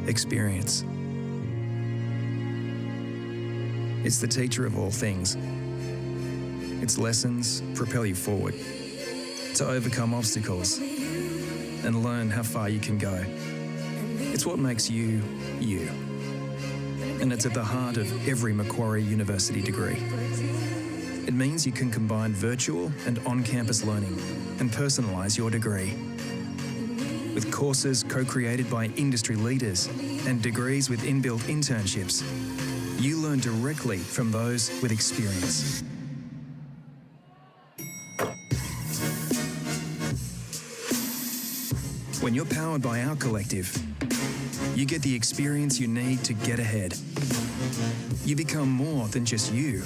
experience. It's the teacher of all things. Its lessons propel you forward to overcome obstacles and learn how far you can go. It's what makes you, you. And it's at the heart of every Macquarie University degree. It means you can combine virtual and on-campus learning and personalise your degree. With courses co-created by industry leaders and degrees with inbuilt internships, you learn directly from those with experience. When you're powered by our collective, you get the experience you need to get ahead. You become more than just you.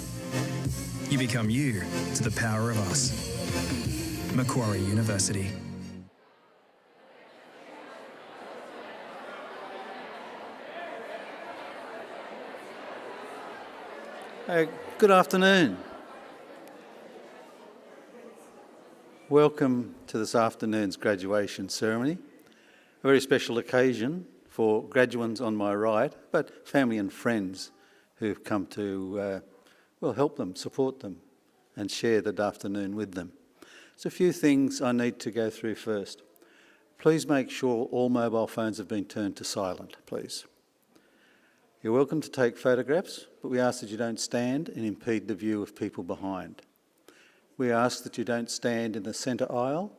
You become you to the power of us. Macquarie University. Good afternoon. Welcome to this afternoon's graduation ceremony, a very special occasion for graduates on my right, but family and friends who've come to help them, support them, and share that afternoon with them. There's a few things I need to go through first. Please make sure all mobile phones have been turned to silent, please. You're welcome to take photographs, but we ask that you don't stand and impede the view of people behind. We ask that you don't stand in the centre aisle,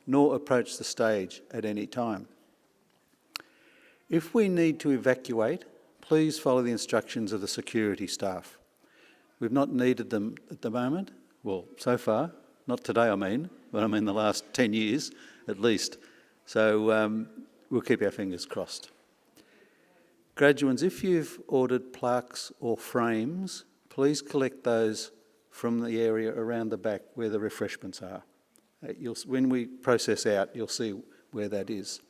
nor approach the stage at any time. If we need to evacuate, please follow the instructions of the security staff. We've not needed them at the moment, well, so far, not today but I mean the last 10 years at least. So we'll keep our fingers crossed. Graduates, if you've ordered plaques or frames, please collect those from the area around the back where the refreshments are. When we process out, you'll see where that is.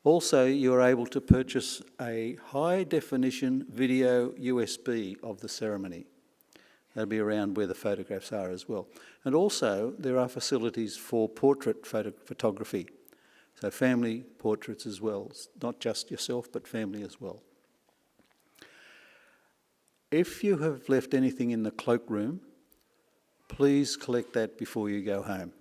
Also, you're able to purchase a high-definition video USB of the ceremony. That'll be around where the photographs are as well. And also, there are facilities for portrait photography, so family portraits as well, not just yourself, but family as well. If you have left anything in the cloakroom, please collect that before you go home.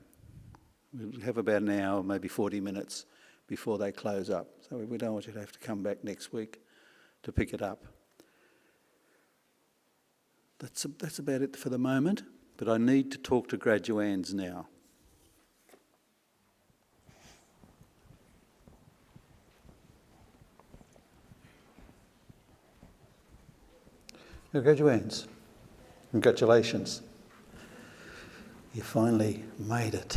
We'll have about an hour, maybe 40 minutes before they close up. So we don't want you to have to come back next week to pick it up. That's about it for the moment, but I need to talk to graduands now. Graduands, congratulations. You finally made it.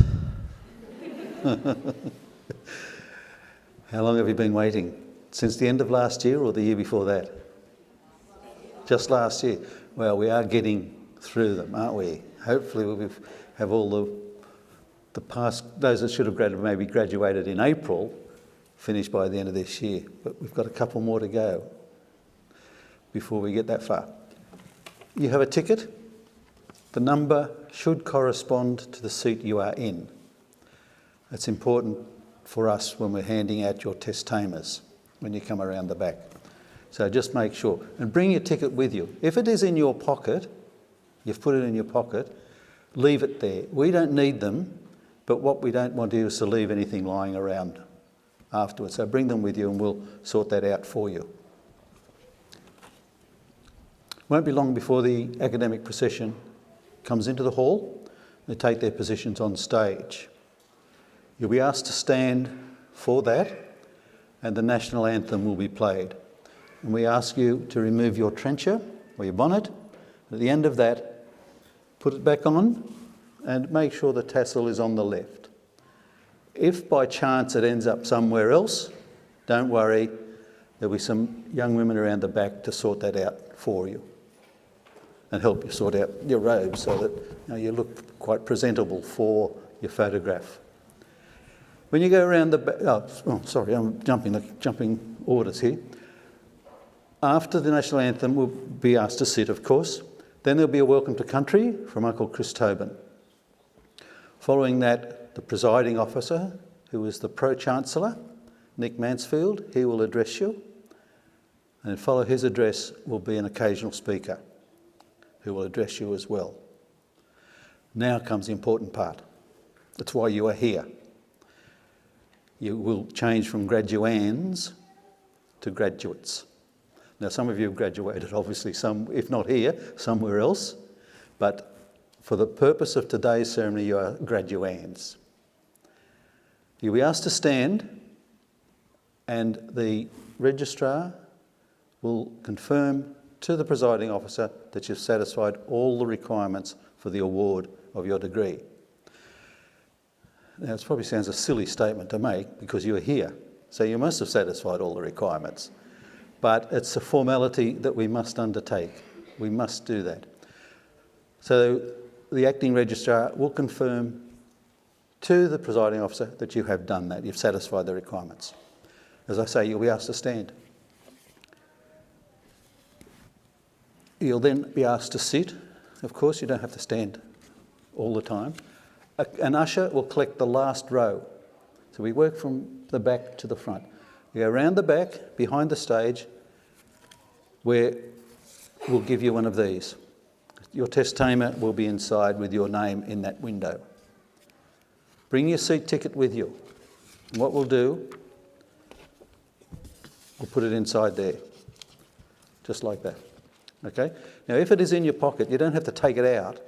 How long have you been waiting? Since the end of last year or the year before that? Just last year. Well, we are getting through them, aren't we? Hopefully we'll have all the past, those that should have maybe graduated in April, finished by the end of this year. But we've got a couple more to go before we get that far. You have a ticket. The number should correspond to the seat you are in. It's important for us when we're handing out your test tamers when you come around the back. So just make sure. And bring your ticket with you. If it is in your pocket, you've put it in your pocket, leave it there. We don't need them, but what we don't want to do is to leave anything lying around afterwards. So bring them with you and we'll sort that out for you. Won't be long before the academic procession comes into the hall. They take their positions on stage. You'll be asked to stand for that and the national anthem will be played. And we ask you to remove your trencher or your bonnet. At the end of that, put it back on and make sure the tassel is on the left. If by chance it ends up somewhere else, don't worry, there'll be some young women around the back to sort that out for you and help you sort out your robe so that you look quite presentable for your photograph. When you go around the back, sorry, I'm jumping orders here. After the national anthem, we'll be asked to sit, of course. Then there'll be a welcome to country from Uncle Chris Tobin. Following that, the presiding officer, who is the Pro-Chancellor, Nick Mansfield, he will address you. And follow his address will be an occasional speaker who will address you as well. Now comes the important part. That's why you are here. You will change from graduands to graduates. Now, some of you have graduated, obviously, some, if not here, somewhere else. But for the purpose of today's ceremony, you are graduands. You'll be asked to stand, and the registrar will confirm to the presiding officer that you've satisfied all the requirements for the award of your degree. Now, it probably sounds a silly statement to make because you're here, so you must have satisfied all the requirements. But it's a formality that we must undertake. We must do that. So the acting registrar will confirm to the presiding officer that you have done that, you've satisfied the requirements. As I say, you'll be asked to stand. You'll then be asked to sit. Of course, you don't have to stand all the time. An usher will collect the last row. So we work from the back to the front. We go around the back, behind the stage, where we'll give you one of these. Your testamer will be inside with your name in that window. Bring your seat ticket with you. And what we'll do, we'll put it inside there, just like that. Okay? Now, if it is in your pocket, you don't have to take it out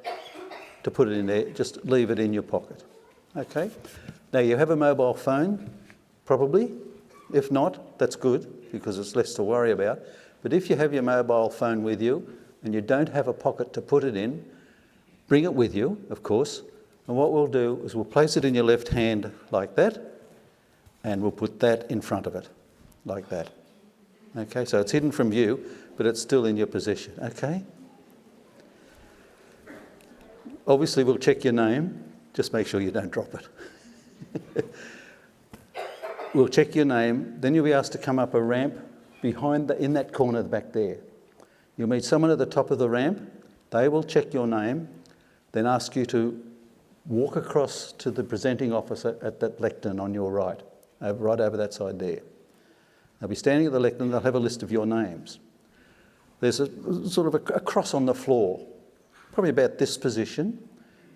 to put it in there, just leave it in your pocket. Okay? Now, you have a mobile phone, probably. If not, that's good, because it's less to worry about. But if you have your mobile phone with you and you don't have a pocket to put it in, bring it with you, of course. And what we'll do is we'll place it in your left hand like that, and we'll put that in front of it, like that. Okay, so it's hidden from view, but it's still in your possession, okay? Obviously, we'll check your name. Just make sure you don't drop it. We'll check your name. Then you'll be asked to come up a ramp behind in that corner back there. You'll meet someone at the top of the ramp. They will check your name, then ask you to walk across to the presenting officer at that lectern on your right over that side there. They'll be standing at the lectern. They'll have a list of your names. There's a sort of a cross on the floor, probably about this position,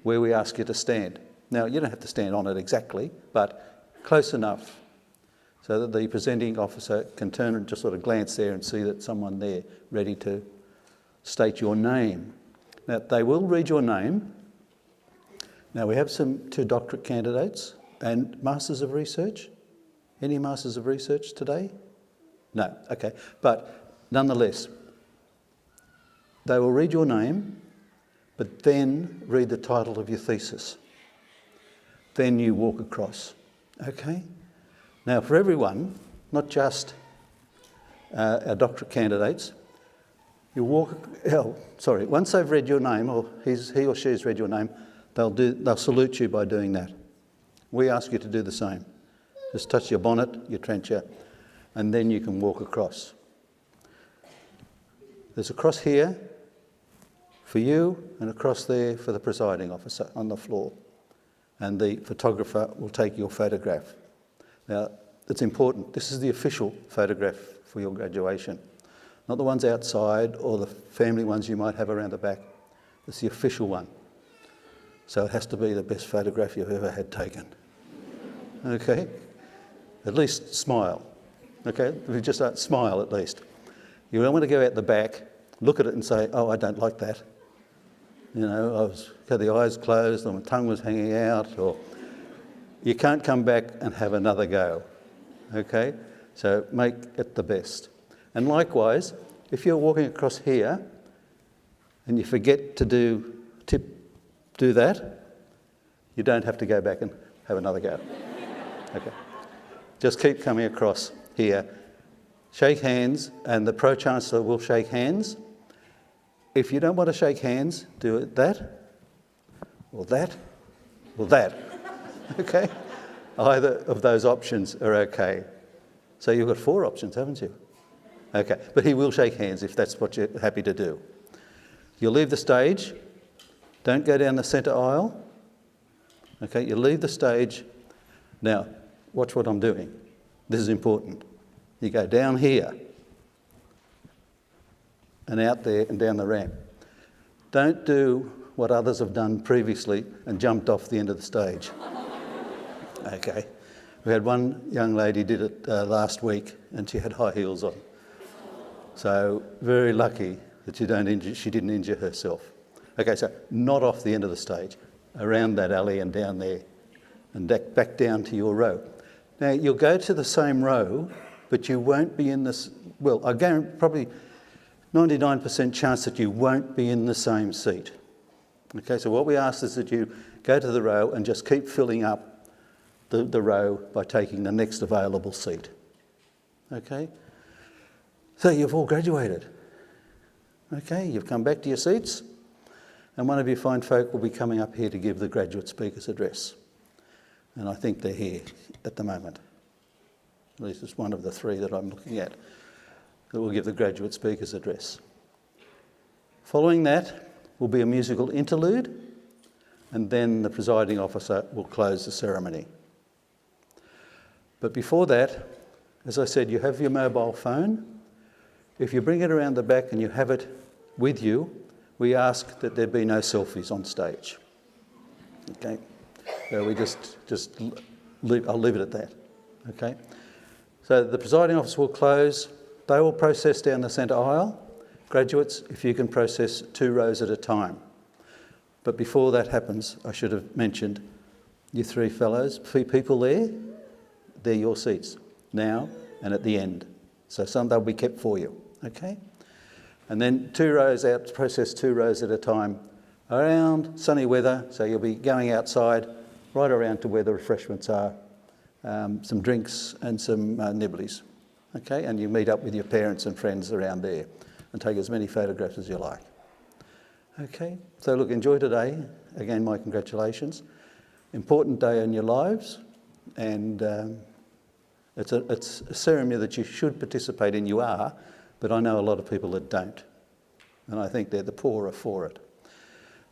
where we ask you to stand. Now, you don't have to stand on it exactly, but close enough so that the presenting officer can turn and just sort of glance there and see that someone there ready to state your name. Now, they will read your name. Now, we have two doctorate candidates and Masters of Research. Any Masters of Research today? No, okay. But nonetheless, they will read your name, but then read the title of your thesis. Then you walk across, okay? Now, for everyone, not just our doctorate candidates, you walk, once they've read your name, or he or she has read your name, they'll salute you by doing that. We ask you to do the same. Just touch your bonnet, your trencher, and then you can walk across. There's a cross here for you and a cross there for the presiding officer on the floor. And the photographer will take your photograph. Now, it's important. This is the official photograph for your graduation. Not the ones outside or the family ones you might have around the back. It's the official one. So it has to be the best photograph you've ever had taken. Okay? At least smile. Okay? If you just don't smile at least. You don't want to go out the back, look at it and say, oh, I don't like that. You know, had the eyes closed or my tongue was hanging out, or you can't come back and have another go. Okay? So make it the best. And likewise, if you're walking across here and you forget to do that, you don't have to go back and have another go. Okay. Just keep coming across here. Shake hands, and the Pro-Chancellor will shake hands. If you don't want to shake hands, do it that, or that, or that. Okay? Either of those options are okay. So you've got 4 options, haven't you? Okay, but he will shake hands if that's what you're happy to do. You'll leave the stage. Don't go down the centre aisle. Okay, you leave the stage. Now, watch what I'm doing. This is important. You go down here, and out there and down the ramp. Don't do what others have done previously and jumped off the end of the stage. Okay. We had one young lady did it last week and she had high heels on. So very lucky that she didn't injure herself. Okay, so not off the end of the stage, around that alley and down there and back down to your row. Now, you'll go to the same row, but you won't be in this, well, I guarantee probably 99% chance that you won't be in the same seat. Okay, so what we ask is that you go to the row and just keep filling up the row by taking the next available seat. Okay? So you've all graduated. Okay, you've come back to your seats, and one of you fine folk will be coming up here to give the graduate speaker's address. And I think they're here at the moment. At least it's one of the three that I'm looking at that will give the graduate speaker's address. Following that will be a musical interlude, and then the presiding officer will close the ceremony. But before that, as I said, you have your mobile phone. If you bring it around the back and you have it with you, we ask that there be no selfies on stage. Okay? So we I'll leave it at that. Okay? So the presiding officer will close. They will process down the centre aisle. Graduates, if you can process 2 rows at a time. But before that happens, I should have mentioned you 3 people there, they're your seats now and at the end. So they'll be kept for you, okay? And then 2 rows out, process 2 rows at a time around sunny weather, so you'll be going outside right around to where the refreshments are, some drinks and some nibblies, okay? And you meet up with your parents and friends around there and take as many photographs as you like. Okay, so look, enjoy today. Again, my congratulations. Important day in your lives, and it's a ceremony that you should participate in. You are, but I know a lot of people that don't, and I think they're the poorer for it.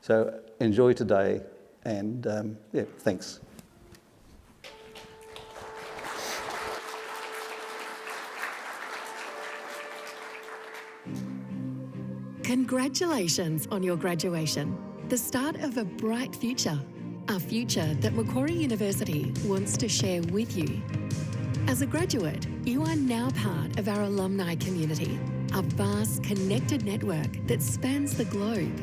So enjoy today, and yeah, thanks. Congratulations on your graduation, the start of a bright future, a future that Macquarie University wants to share with you. As a graduate, you are now part of our alumni community, a vast connected network that spans the globe,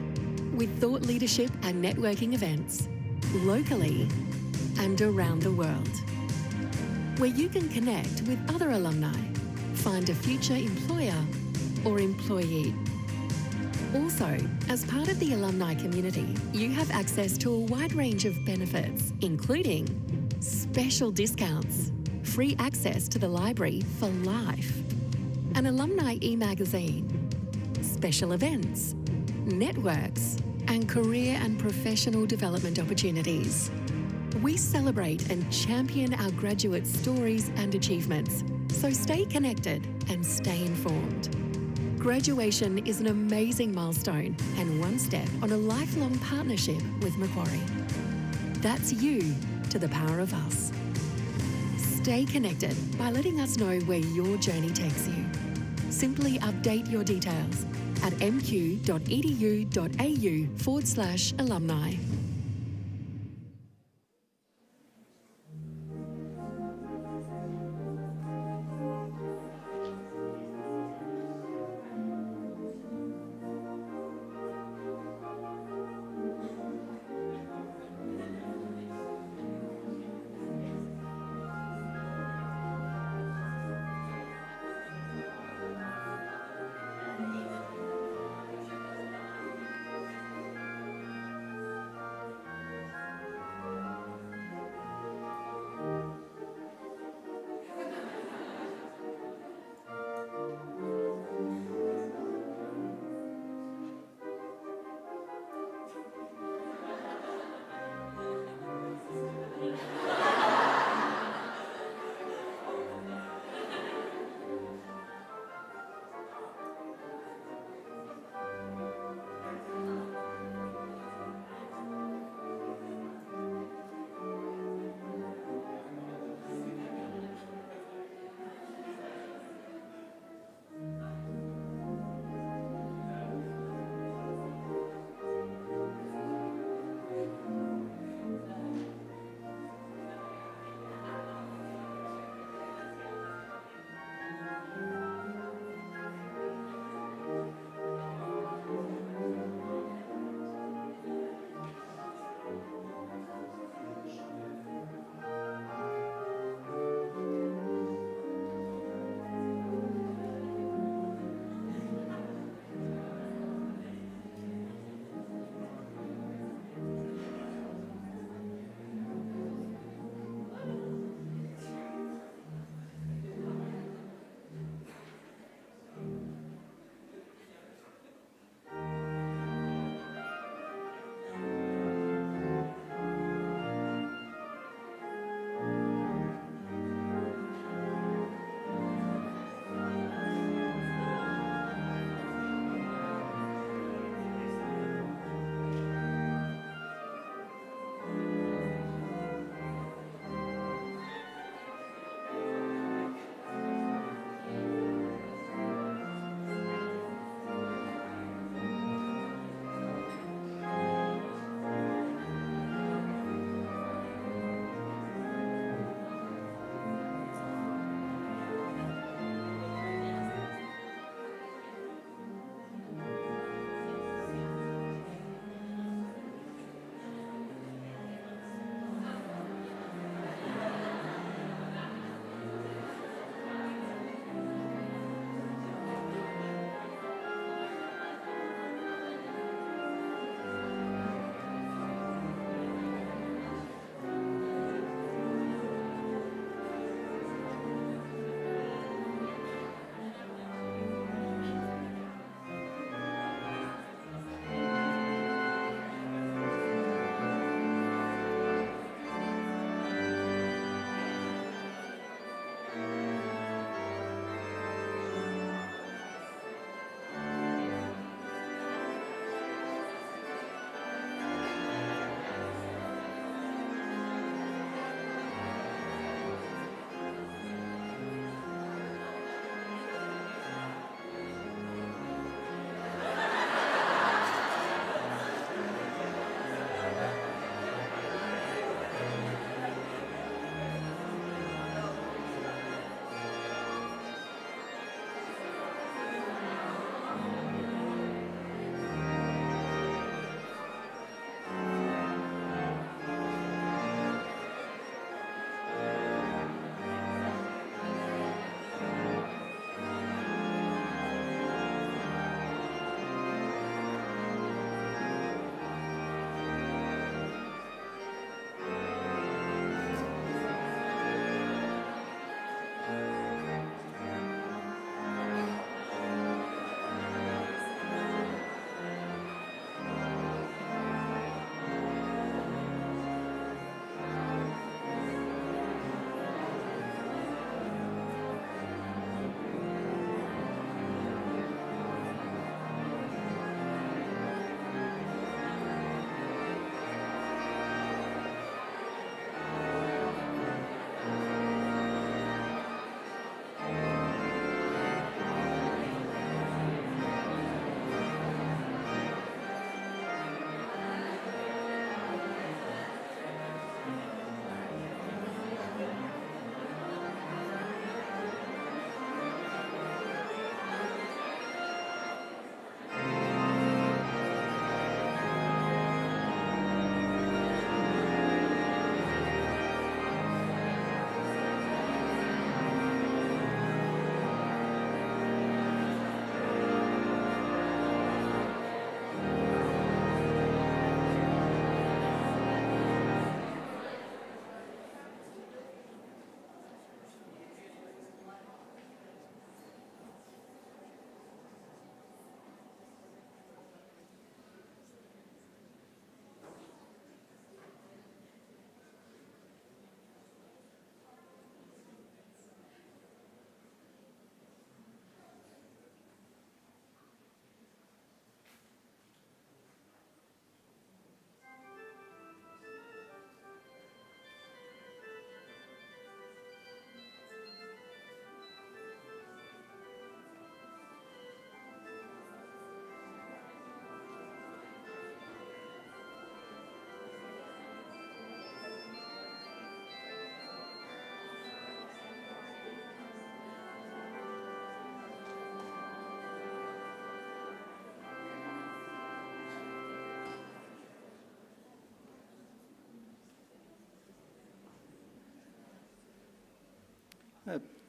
with thought leadership and networking events, locally and around the world, where you can connect with other alumni, find a future employer or employee. Also, as part of the alumni community, you have access to a wide range of benefits, including special discounts, free access to the library for life, an alumni e-magazine, special events, networks, and career and professional development opportunities. We celebrate and champion our graduate stories and achievements, so stay connected and stay informed. Graduation is an amazing milestone and one step on a lifelong partnership with Macquarie. That's you to the power of us. Stay connected by letting us know where your journey takes you. Simply update your details at mq.edu.au/alumni.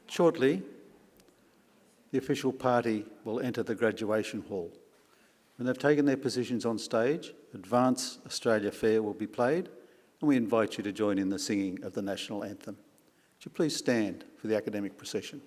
Shortly, the official party will enter the graduation hall. When they've taken their positions on stage, Advance Australia Fair will be played, and we invite you to join in the singing of the national anthem. Would you please stand for the academic procession?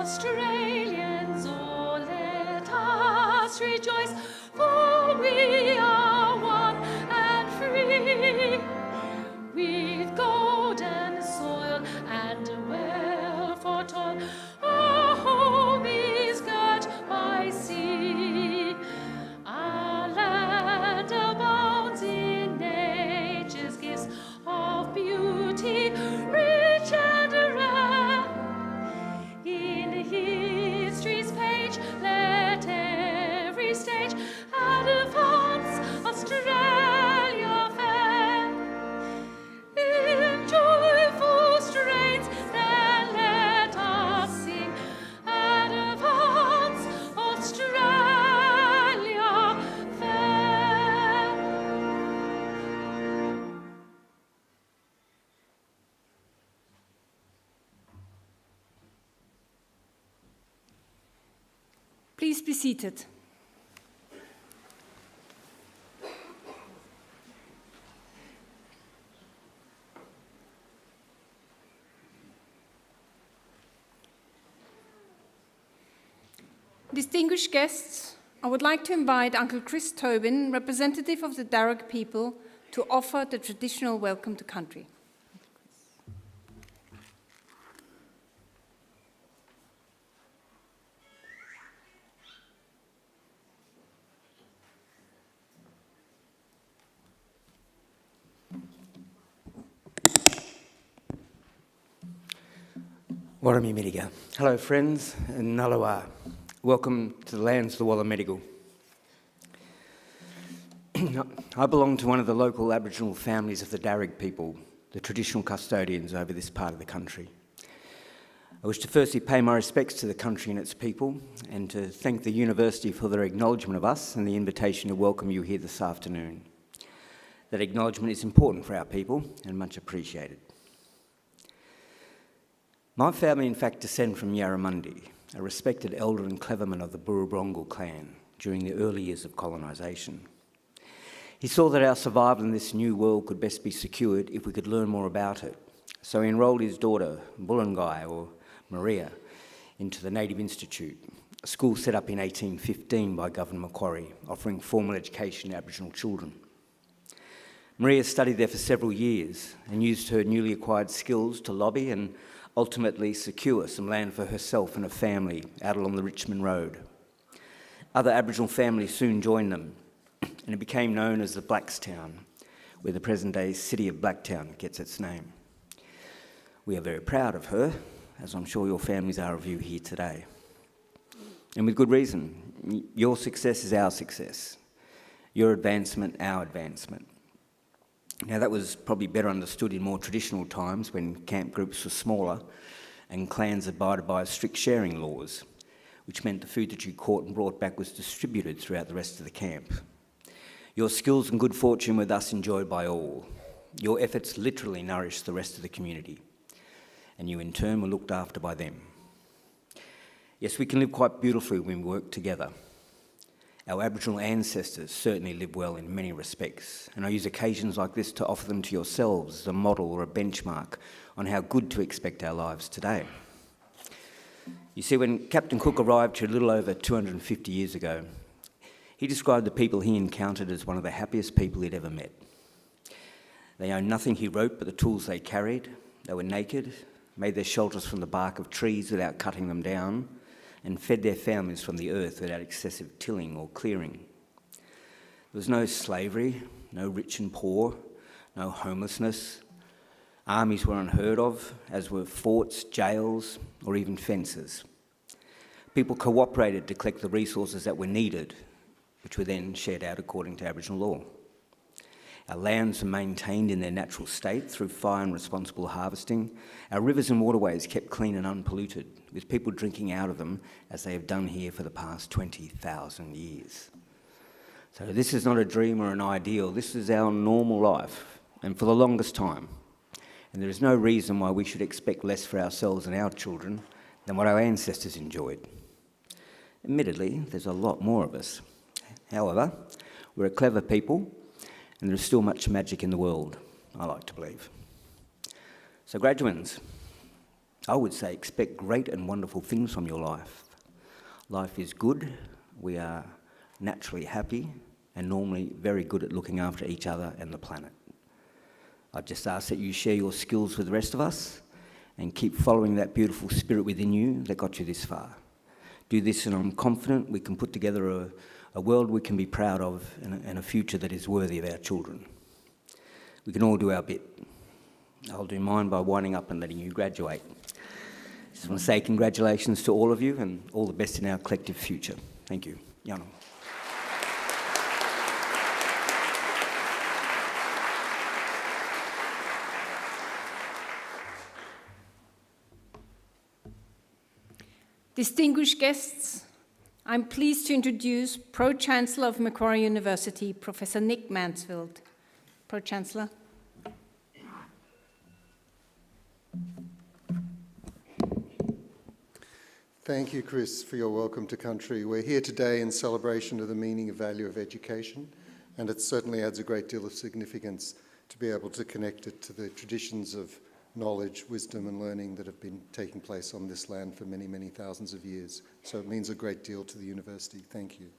Australians, oh, let us rejoice, for we are one and free, with golden soil and well for toil. Our home is girt by sea. Our land abounds in nature's gifts of beauty, rich and rare. In history's page, let every stage advance Australia fair. In joyful strains, then let us sing, advance Australia fair. Please be seated. Distinguished guests, I would like to invite Uncle Chris Tobin, representative of the Darug people, to offer the traditional welcome to country. Warami Mediga. Hello friends and Nalawa. Welcome to the lands of the Walla Medigal. I belong to one of the local Aboriginal families of the Darug people, the traditional custodians over this part of the country. I wish to firstly pay my respects to the country and its people, and to thank the University for their acknowledgement of us and the invitation to welcome you here this afternoon. That acknowledgement is important for our people and much appreciated. My family, in fact, descend from Yarramundi, a respected elder and cleverman of the Burrabrongal clan during the early years of colonisation. He saw that our survival in this new world could best be secured if we could learn more about it. So he enrolled his daughter, Bullangai, or Maria, into the Native Institute, a school set up in 1815 by Governor Macquarie, offering formal education to Aboriginal children. Maria studied there for several years and used her newly acquired skills to lobby and ultimately secure some land for herself and her family out along the Richmond Road. Other Aboriginal families soon joined them, and it became known as the Blackstown, where the present-day city of Blacktown gets its name. We are very proud of her, as I'm sure your families are of you here today. And with good reason. Your success is our success. Your advancement, our advancement. Now, that was probably better understood in more traditional times when camp groups were smaller and clans abided by strict sharing laws, which meant the food that you caught and brought back was distributed throughout the rest of the camp. Your skills and good fortune were thus enjoyed by all. Your efforts literally nourished the rest of the community, and you in turn were looked after by them. Yes, we can live quite beautifully when we work together. Our Aboriginal ancestors certainly lived well in many respects, and I use occasions like this to offer them to yourselves as a model or a benchmark on how good to expect our lives today. You see, when Captain Cook arrived here a little over 250 years ago, he described the people he encountered as one of the happiest people he'd ever met. They owned nothing, he wrote, but the tools they carried. They were naked, made their shelters from the bark of trees without cutting them down, and fed their families from the earth without excessive tilling or clearing. There was no slavery, no rich and poor, no homelessness. Armies were unheard of, as were forts, jails, or even fences. People cooperated to collect the resources that were needed, which were then shared out according to Aboriginal law. Our lands were maintained in their natural state through fire and responsible harvesting. Our rivers and waterways kept clean and unpolluted, with people drinking out of them as they have done here for the past 20,000 years. So this is not a dream or an ideal, this is our normal life, and for the longest time. And there is no reason why we should expect less for ourselves and our children than what our ancestors enjoyed. Admittedly, there's a lot more of us. However, we're a clever people, and there is still much magic in the world, I like to believe. So graduands, I would say expect great and wonderful things from your life. Life is good, we are naturally happy, and normally very good at looking after each other and the planet. I just ask that you share your skills with the rest of us and keep following that beautiful spirit within you that got you this far. Do this, and I'm confident we can put together a world we can be proud of and a future that is worthy of our children. We can all do our bit. I'll do mine by winding up and letting you graduate. Just want to say congratulations to all of you and all the best in our collective future. Thank you. Yana. Distinguished guests, I'm pleased to introduce Pro-Chancellor of Macquarie University, Professor Nick Mansfield. Pro-Chancellor. Thank you, Chris, for your welcome to country. We're here today in celebration of the meaning and value of education, and it certainly adds a great deal of significance to be able to connect it to the traditions of knowledge, wisdom and learning that have been taking place on this land for many, many thousands of years. So it means a great deal to the university. Thank you.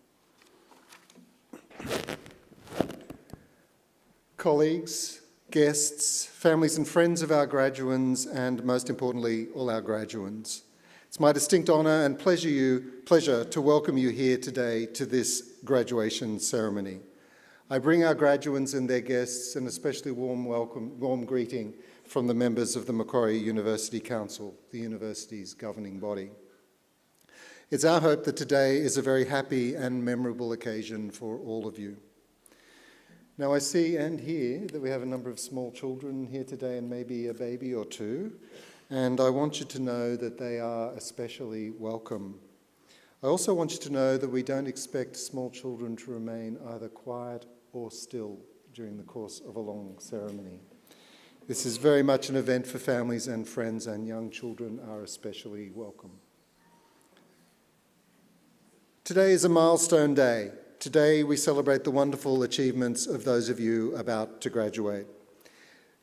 Colleagues, guests, families and friends of our graduands, and most importantly, all our graduands. It's my distinct honour and pleasure to welcome you here today to this graduation ceremony. I bring our graduands and their guests an especially warm greeting from the members of the Macquarie University Council, the university's governing body. It's our hope that today is a very happy and memorable occasion for all of you. Now I see and hear that we have a number of small children here today and maybe a baby or two, and I want you to know that they are especially welcome. I also want you to know that we don't expect small children to remain either quiet or still during the course of a long ceremony. This is very much an event for families and friends, and young children are especially welcome. Today is a milestone day. Today we celebrate the wonderful achievements of those of you about to graduate.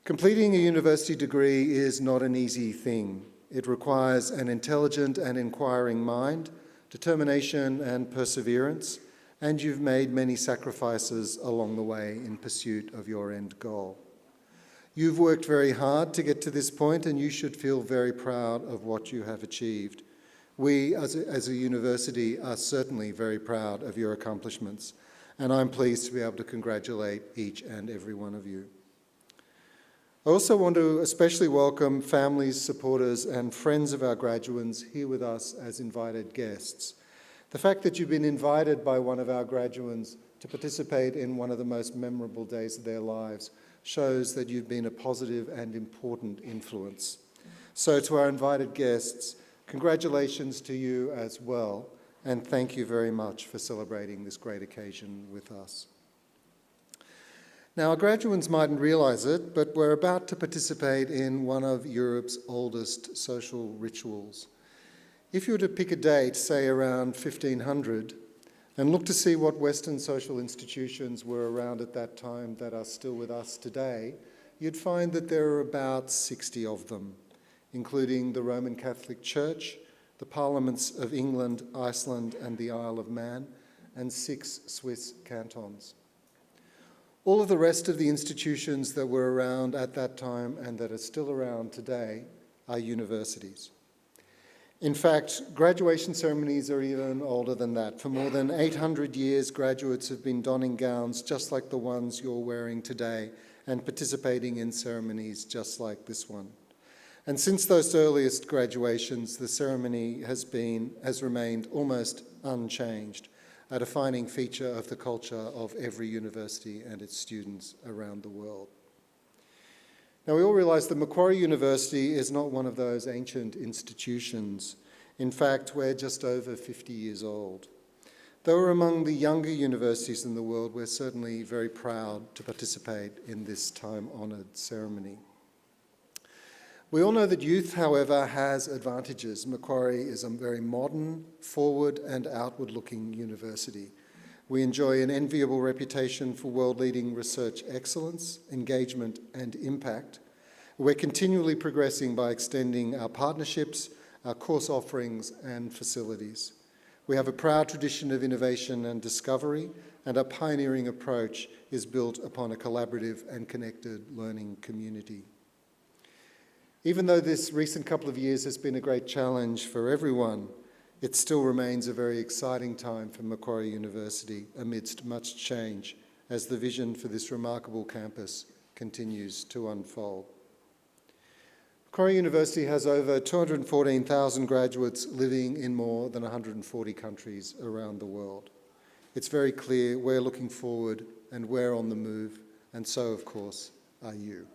Completing a university degree is not an easy thing. It requires an intelligent and inquiring mind, determination and perseverance, and you've made many sacrifices along the way in pursuit of your end goal. You've worked very hard to get to this point, and you should feel very proud of what you have achieved. We, as a university, are certainly very proud of your accomplishments, and I'm pleased to be able to congratulate each and every one of you. I also want to especially welcome families, supporters and friends of our graduates here with us as invited guests. The fact that you've been invited by one of our graduates to participate in one of the most memorable days of their lives shows that you've been a positive and important influence. So to our invited guests, congratulations to you as well, and thank you very much for celebrating this great occasion with us. Now, our graduates mightn't realise it, but we're about to participate in one of Europe's oldest social rituals. If you were to pick a date, say around 1500, and look to see what Western social institutions were around at that time that are still with us today, you'd find that there are about 60 of them, including the Roman Catholic Church, the Parliaments of England, Iceland and the Isle of Man, and 6 Swiss cantons. All of the rest of the institutions that were around at that time and that are still around today are universities. In fact, graduation ceremonies are even older than that. For more than 800 years, graduates have been donning gowns just like the ones you're wearing today and participating in ceremonies just like this one. And since those earliest graduations, the ceremony has remained almost unchanged, a defining feature of the culture of every university and its students around the world. Now, we all realise that Macquarie University is not one of those ancient institutions. In fact, we're just over 50 years old. Though we're among the younger universities in the world, we're certainly very proud to participate in this time-honoured ceremony. We all know that youth, however, has advantages. Macquarie is a very modern, forward and outward-looking university. We enjoy an enviable reputation for world-leading research excellence, engagement and impact. We're continually progressing by extending our partnerships, our course offerings and facilities. We have a proud tradition of innovation and discovery, and our pioneering approach is built upon a collaborative and connected learning community. Even though this recent couple of years has been a great challenge for everyone, it still remains a very exciting time for Macquarie University amidst much change as the vision for this remarkable campus continues to unfold. Macquarie University has over 214,000 graduates living in more than 140 countries around the world. It's very clear we're looking forward and we're on the move, and so, of course, are you.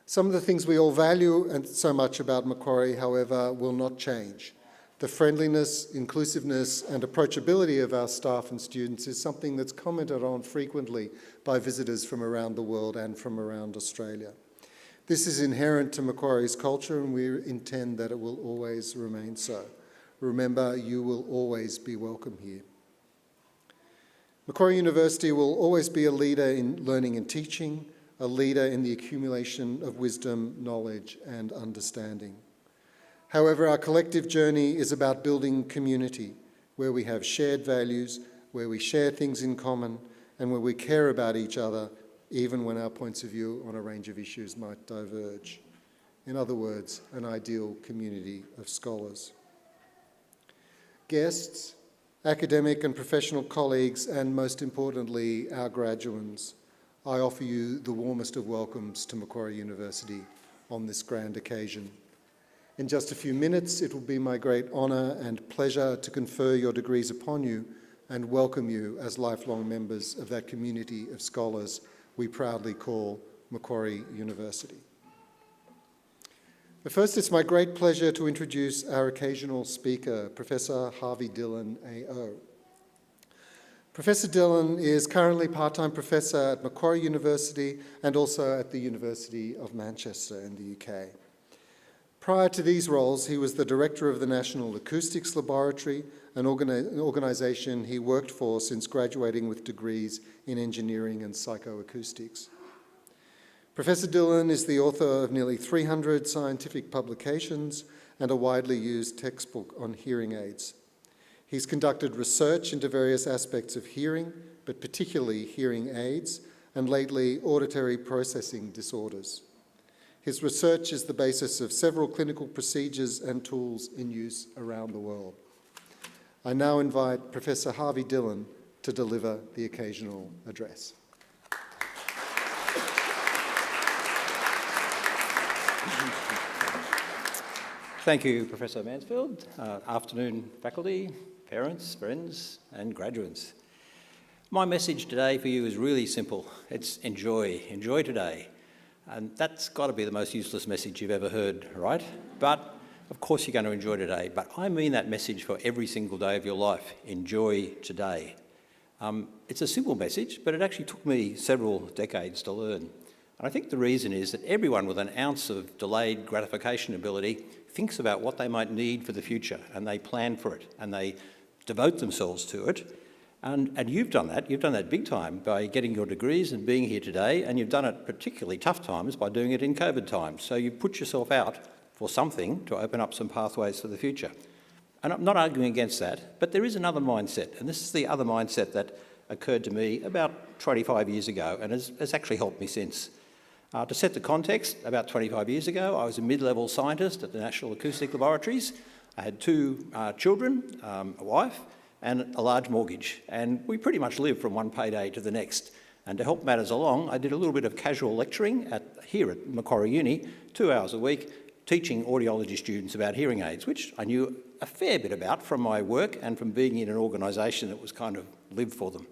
Some of the things we all value and so much about Macquarie, however, will not change. The friendliness, inclusiveness and approachability of our staff and students is something that's commented on frequently by visitors from around the world and from around Australia. This is inherent to Macquarie's culture and we intend that it will always remain so. Remember, you will always be welcome here. Macquarie University will always be a leader in learning and teaching, a leader in the accumulation of wisdom, knowledge and understanding. However, our collective journey is about building community, where we have shared values, where we share things in common, and where we care about each other, even when our points of view on a range of issues might diverge. In other words, an ideal community of scholars. Guests, academic and professional colleagues, and most importantly, our graduands, I offer you the warmest of welcomes to Macquarie University on this grand occasion. In just a few minutes, it will be my great honour and pleasure to confer your degrees upon you and welcome you as lifelong members of that community of scholars we proudly call Macquarie University. But first, it's my great pleasure to introduce our occasional speaker, Professor Harvey Dillon, AO. Professor Dillon is currently part-time professor at Macquarie University and also at the University of Manchester in the UK. Prior to these roles, he was the director of the National Acoustics Laboratory, an organisation he worked for since graduating with degrees in engineering and psychoacoustics. Professor Dillon is the author of nearly 300 scientific publications and a widely used textbook on hearing aids. He's conducted research into various aspects of hearing, but particularly hearing aids, and lately auditory processing disorders. His research is the basis of several clinical procedures and tools in use around the world. I now invite Professor Harvey Dillon to deliver the occasional address. Thank you, Professor Mansfield. Afternoon, faculty, parents, friends, and graduates. My message today for you is really simple. It's enjoy. Enjoy today. And that's got to be the most useless message you've ever heard, right? But of course you're going to enjoy today. But I mean that message for every single day of your life. Enjoy today. It's a simple message, but it actually took me several decades to learn. And I think the reason is that everyone with an ounce of delayed gratification ability thinks about what they might need for the future, and they plan for it, and they devote themselves to it. And you've done that. You've done that big time by getting your degrees and being here today, and you've done it particularly tough times by doing it in COVID times. So you've put yourself out for something to open up some pathways for the future. And I'm not arguing against that, but there is another mindset, and this is the other mindset that occurred to me about 25 years ago and has actually helped me since. To set the context, about 25 years ago, I was a mid-level scientist at the National Acoustic Laboratories. I had 2 children, a wife, and a large mortgage, and we pretty much lived from one payday to the next. And to help matters along, I did a little bit of casual lecturing here at Macquarie Uni, 2 hours a week, teaching audiology students about hearing aids, which I knew a fair bit about from my work and from being in an organisation that was kind of lived for them.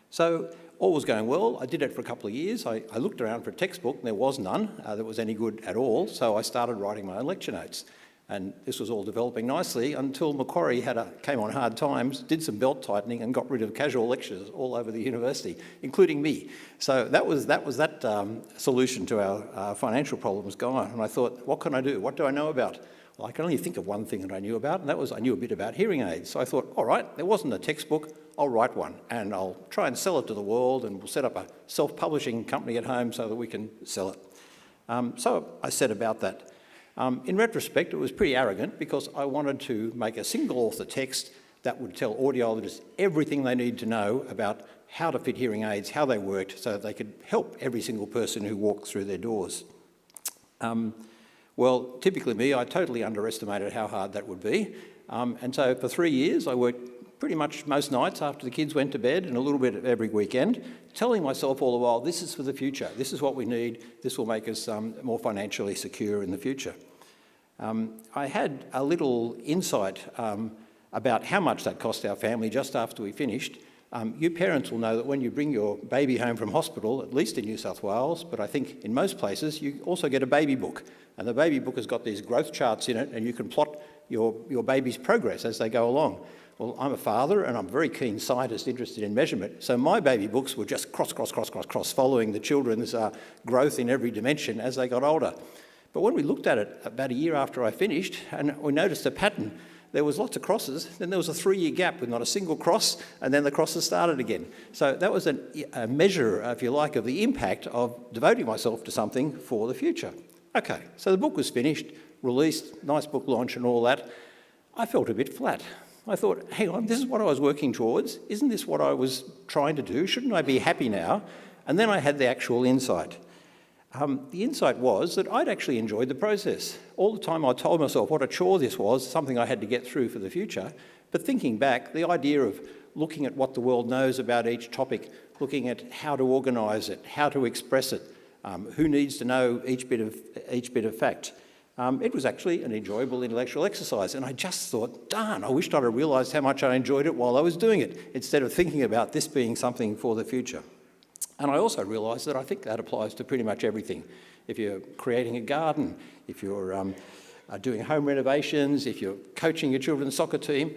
So all was going well. I did it for a couple of years. I looked around for a textbook, and there was none that was any good at all, so I started writing my own lecture notes. And this was all developing nicely until Macquarie came on hard times, did some belt tightening and got rid of casual lecturers all over the university, including me. So that was that solution to our financial problems gone. And I thought, what can I do? What do I know about? Well, I can only think of one thing that I knew about, and that was I knew a bit about hearing aids. So I thought, all right, there wasn't a textbook, I'll write one, and I'll try and sell it to the world, and we'll set up a self-publishing company at home so that we can sell it. So I set about that. In retrospect, it was pretty arrogant because I wanted to make a single author text that would tell audiologists everything they need to know about how to fit hearing aids, how they worked, so that they could help every single person who walked through their doors. Well, typically me, I totally underestimated how hard that would be. And so for 3 years, I worked pretty much most nights after the kids went to bed and a little bit every weekend, telling myself all the while, this is for the future, this is what we need, this will make us more financially secure in the future. I had a little insight about how much that cost our family just after we finished. You parents will know that when you bring your baby home from hospital, at least in New South Wales, but I think in most places, you also get a baby book. And the baby book has got these growth charts in it, and you can plot your baby's progress as they go along. Well, I'm a father, and I'm a very keen scientist interested in measurement, so my baby books were just cross, following the children's growth in every dimension as they got older. But when we looked at it about a year after I finished, and we noticed a pattern, there was lots of crosses, then there was a 3-year gap with not a single cross, and then the crosses started again. So that was a measure, if you like, of the impact of devoting myself to something for the future. Okay, so the book was finished, released, nice book launch and all that. I felt a bit flat. I thought, hang on, this is what I was working towards. Isn't this what I was trying to do? Shouldn't I be happy now? And then I had the actual insight. The insight was that I'd actually enjoyed the process. All the time I told myself what a chore this was, something I had to get through for the future. But thinking back, the idea of looking at what the world knows about each topic, looking at how to organise it, how to express it, who needs to know each bit of fact. It was actually an enjoyable intellectual exercise, and I just thought, darn, I wished I'd have realised how much I enjoyed it while I was doing it, instead of thinking about this being something for the future. And I also realised that I think that applies to pretty much everything. If you're creating a garden, if you're doing home renovations, if you're coaching your children's soccer team,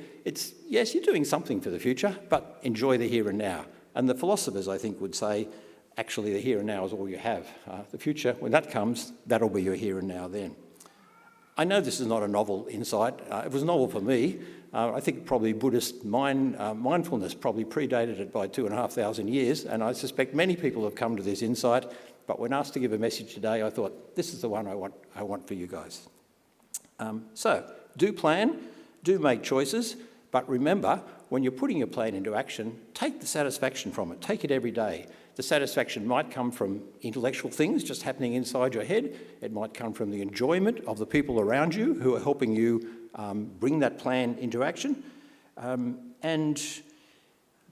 yes, you're doing something for the future, but enjoy the here and now. And the philosophers, I think, would say, actually, the here and now is all you have. The future, when that comes, that'll be your here and now then. I know this is not a novel insight. It was novel for me. I think probably Buddhist mindfulness probably predated it by 2,500 years, and I suspect many people have come to this insight, but when asked to give a message today, I thought, this is the one I want for you guys. So, do plan, do make choices, but remember, when you're putting your plan into action, take the satisfaction from it. Take it every day. The satisfaction might come from intellectual things just happening inside your head. It might come from the enjoyment of the people around you who are helping you bring that plan into action. And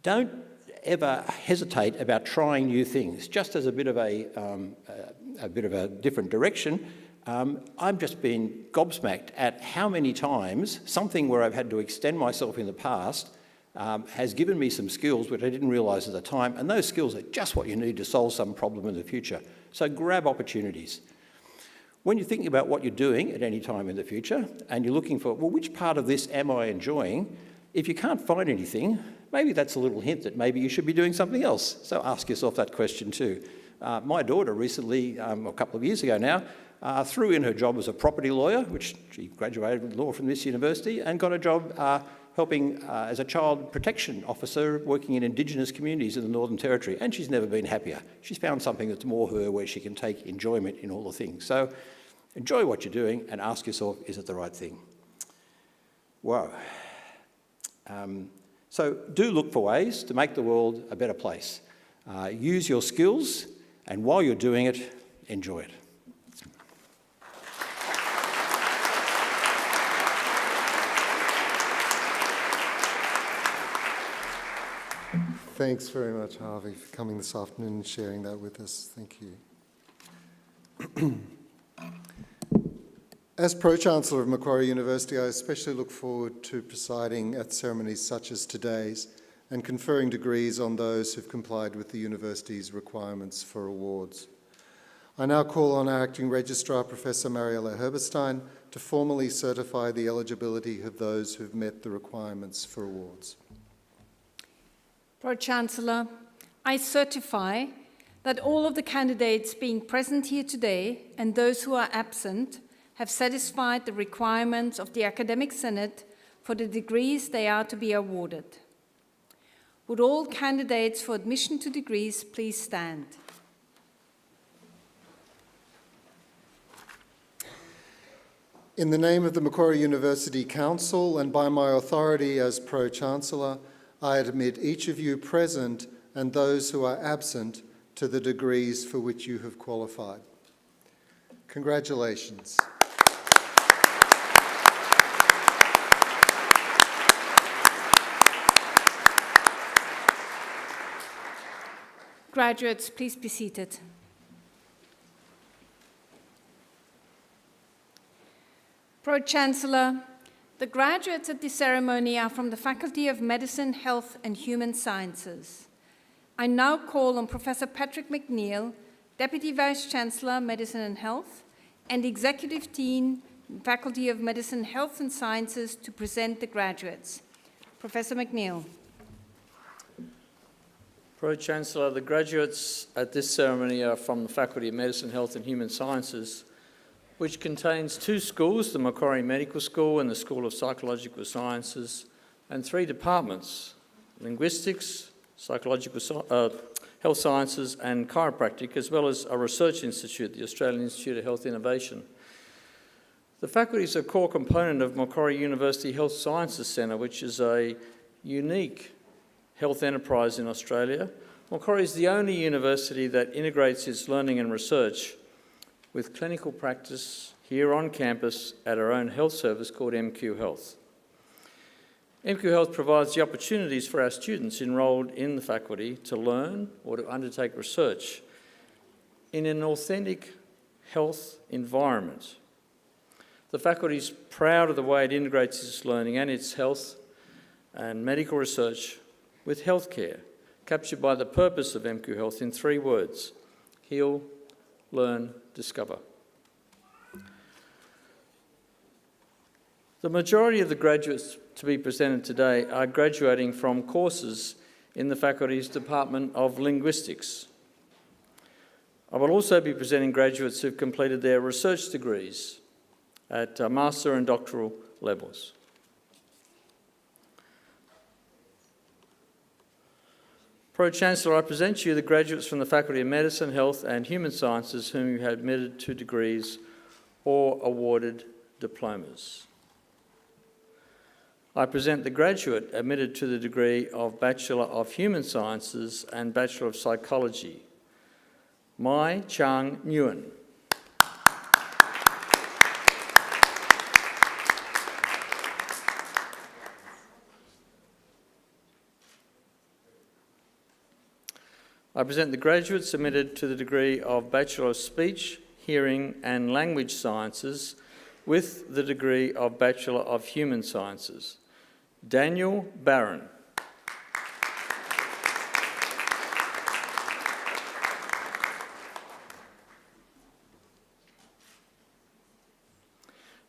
don't ever hesitate about trying new things, just as a bit of a different direction. I've just been gobsmacked at how many times something where I've had to extend myself in the past has given me some skills which I didn't realise at the time, and those skills are just what you need to solve some problem in the future. So grab opportunities. When you're thinking about what you're doing at any time in the future, and you're looking for, well, which part of this am I enjoying? If you can't find anything, maybe that's a little hint that maybe you should be doing something else. So ask yourself that question too. My daughter recently, a couple of years ago now, threw in her job as a property lawyer, which she graduated with law from this university, and got a job helping as a child protection officer working in Indigenous communities in the Northern Territory, and she's never been happier. She's found something that's more her, where she can take enjoyment in all the things. So enjoy what you're doing and ask yourself, is it the right thing? Wow. So do look for ways to make the world a better place. Use your skills, and while you're doing it, enjoy it. Thanks very much, Harvey, for coming this afternoon and sharing that with us. Thank you. As Pro-Chancellor of Macquarie University, I especially look forward to presiding at ceremonies such as today's and conferring degrees on those who've complied with the university's requirements for awards. I now call on our Acting Registrar, Professor Mariella Herberstein, to formally certify the eligibility of those who've met the requirements for awards. Pro-Chancellor, I certify that all of the candidates being present here today and those who are absent have satisfied the requirements of the Academic Senate for the degrees they are to be awarded. Would all candidates for admission to degrees please stand? In the name of the Macquarie University Council and by my authority as Pro-Chancellor, I admit each of you present and those who are absent to the degrees for which you have qualified. Congratulations. Graduates, please be seated. Pro-Chancellor, the graduates at this ceremony are from the Faculty of Medicine, Health and Human Sciences. I now call on Professor Patrick McNeill, Deputy Vice-Chancellor, Medicine and Health, and Executive Dean, Faculty of Medicine, Health and Sciences, to present the graduates. Professor McNeill. Pro-Chancellor, the graduates at this ceremony are from the Faculty of Medicine, Health and Human Sciences, which contains two schools, the Macquarie Medical School and the School of Psychological Sciences, and three departments, linguistics, health sciences and chiropractic, as well as a research institute, the Australian Institute of Health Innovation. The faculty is a core component of Macquarie University Health Sciences Centre, which is a unique health enterprise in Australia. Macquarie is the only university that integrates its learning and research with clinical practice here on campus at our own health service called MQ Health. MQ Health provides the opportunities for our students enrolled in the faculty to learn or to undertake research in an authentic health environment. The faculty is proud of the way it integrates its learning and its health and medical research with healthcare, captured by the purpose of MQ Health in three words: heal, learn, discover. The majority of the graduates to be presented today are graduating from courses in the faculty's Department of Linguistics. I will also be presenting graduates who've completed their research degrees at master and doctoral levels. Pro-Chancellor, I present to you the graduates from the Faculty of Medicine, Health and Human Sciences whom you have admitted to degrees or awarded diplomas. I present the graduate admitted to the degree of Bachelor of Human Sciences and Bachelor of Psychology, Mai Chang Nguyen. I present the graduates admitted to the degree of Bachelor of Speech, Hearing and Language Sciences with the degree of Bachelor of Human Sciences. Daniel Barron.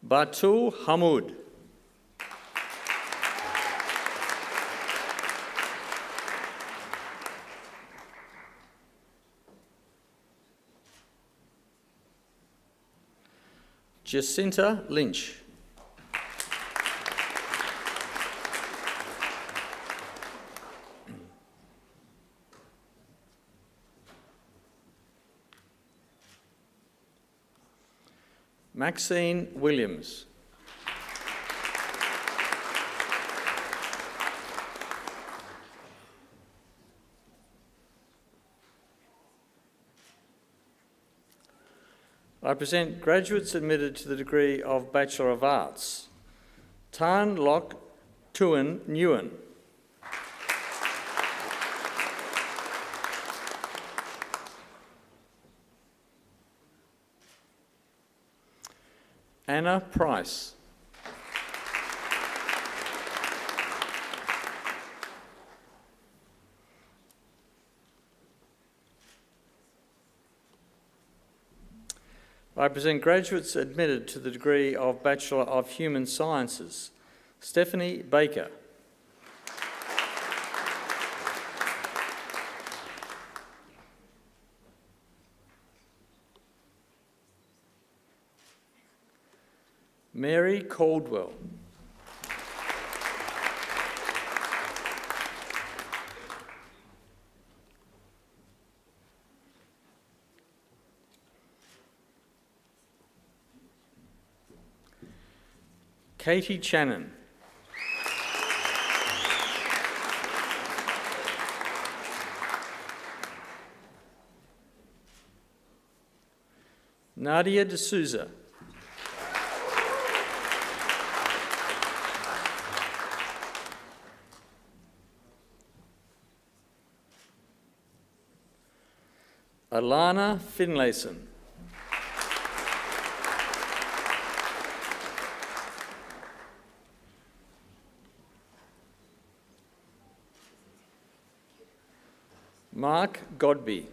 Batul Hamoud. Jacinta Lynch. Maxine Williams. I present graduates admitted to the degree of Bachelor of Arts. Tan Lok Tuan Nguyen. Anna Price. I present graduates admitted to the degree of Bachelor of Human Sciences. Stephanie Baker. Mary Caldwell. Katie Channon. Nadia D'Souza. Alana Finlayson. Mark Godby.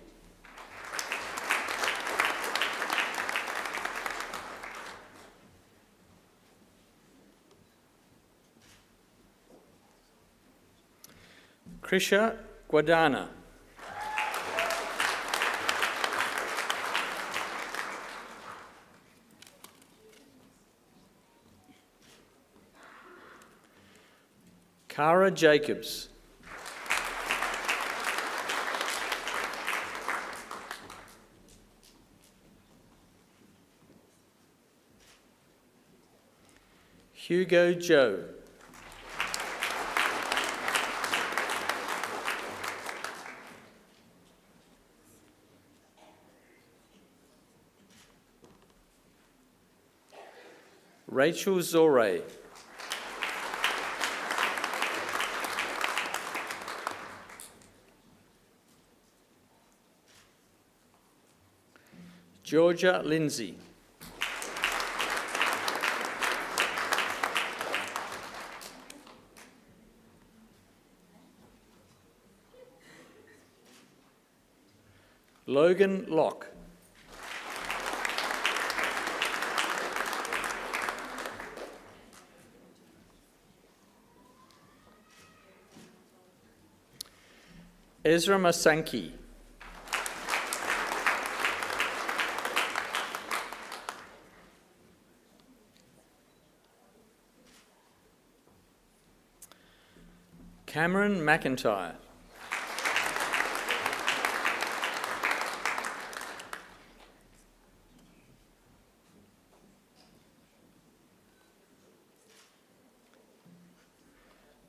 Krisha Guadana. Cara Jacobs. Hugo Joe. Rachel Zore. Georgia Lindsay. Logan Locke. Ezra Masanki. Cameron McIntyre.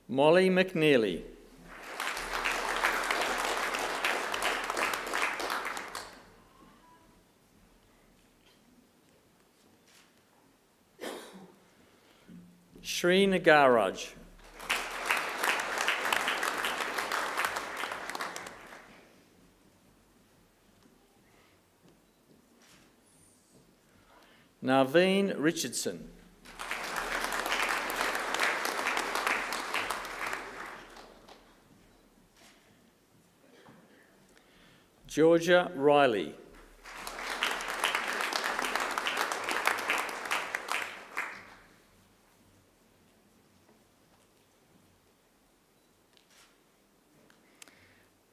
Molly McNeely. Sri Nagaraj. Naveen Richardson. Georgia Riley.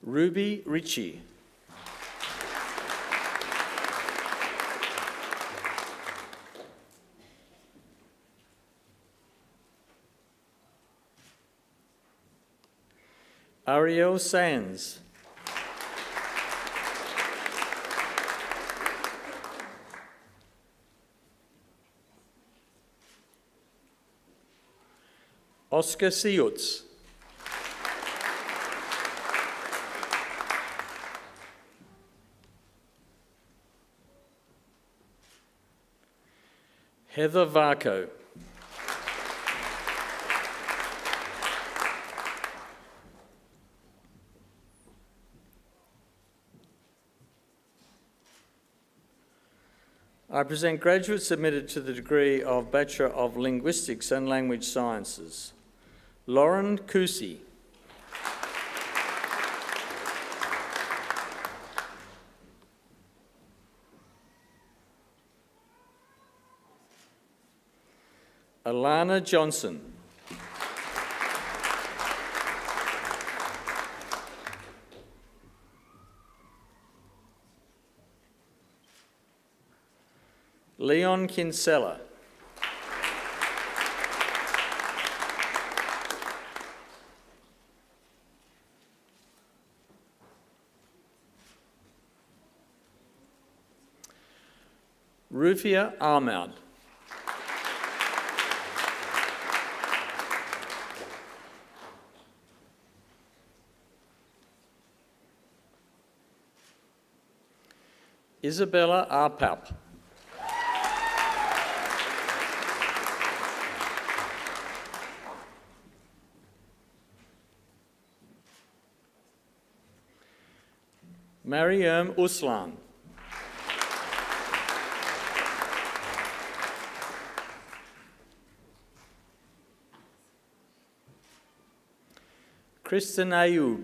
Ruby Ritchie. Ariel Sands. Oscar Siutz. Heather Varco. I present graduates submitted to the degree of Bachelor of Linguistics and Language Sciences. Lauren Cousy. Alana Johnson. Leon Kinsella. Rufia Ahmad. Isabella Arpap. Mariam Uslan. Kristen Ayub.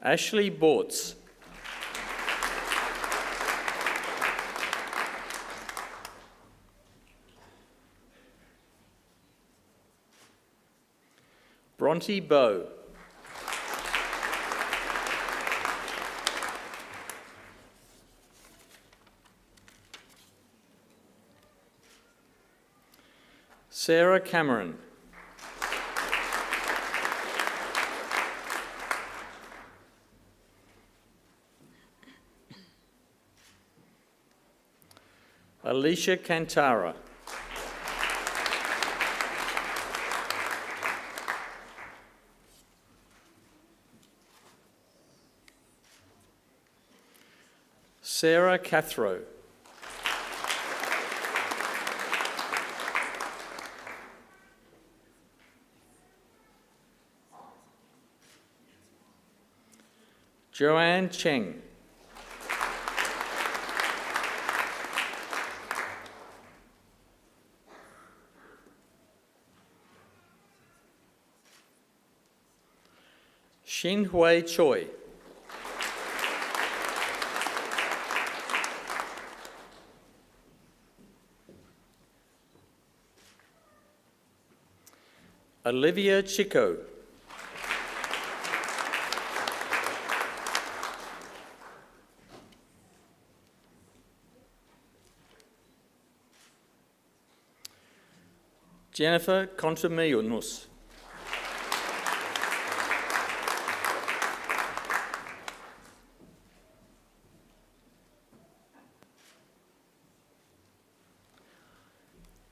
Ashley Bortz. Bronte Bow. Sarah Cameron. Alicia Cantara. Sarah Cathro. Joanne Cheng. Xin Hui Choi. Olivia Chico. Jennifer Contamillonus.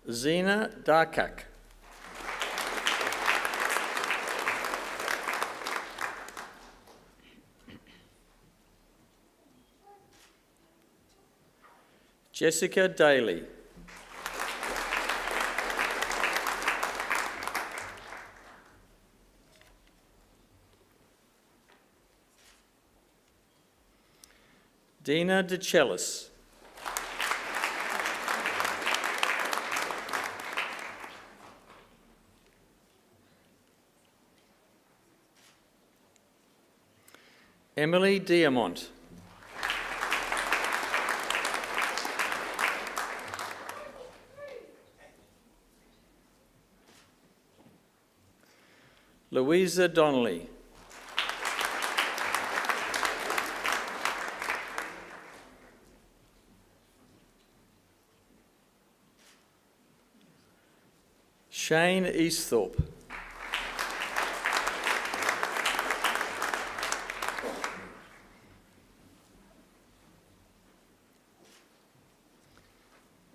Zena Darkak. Jessica Daly. Dina DeCellis. Emily Diamont. Louisa Donnelly. Shane Easthorpe.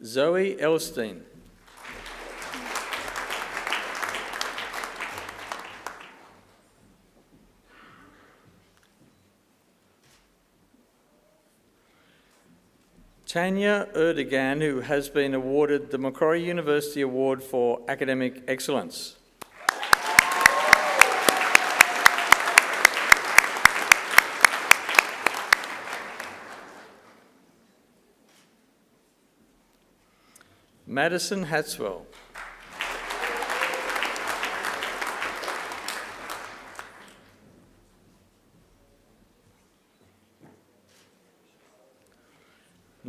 Zoe Elstein. Tanya Erdogan, who has been awarded the Macquarie University Award for Academic Excellence. Madison Hatswell.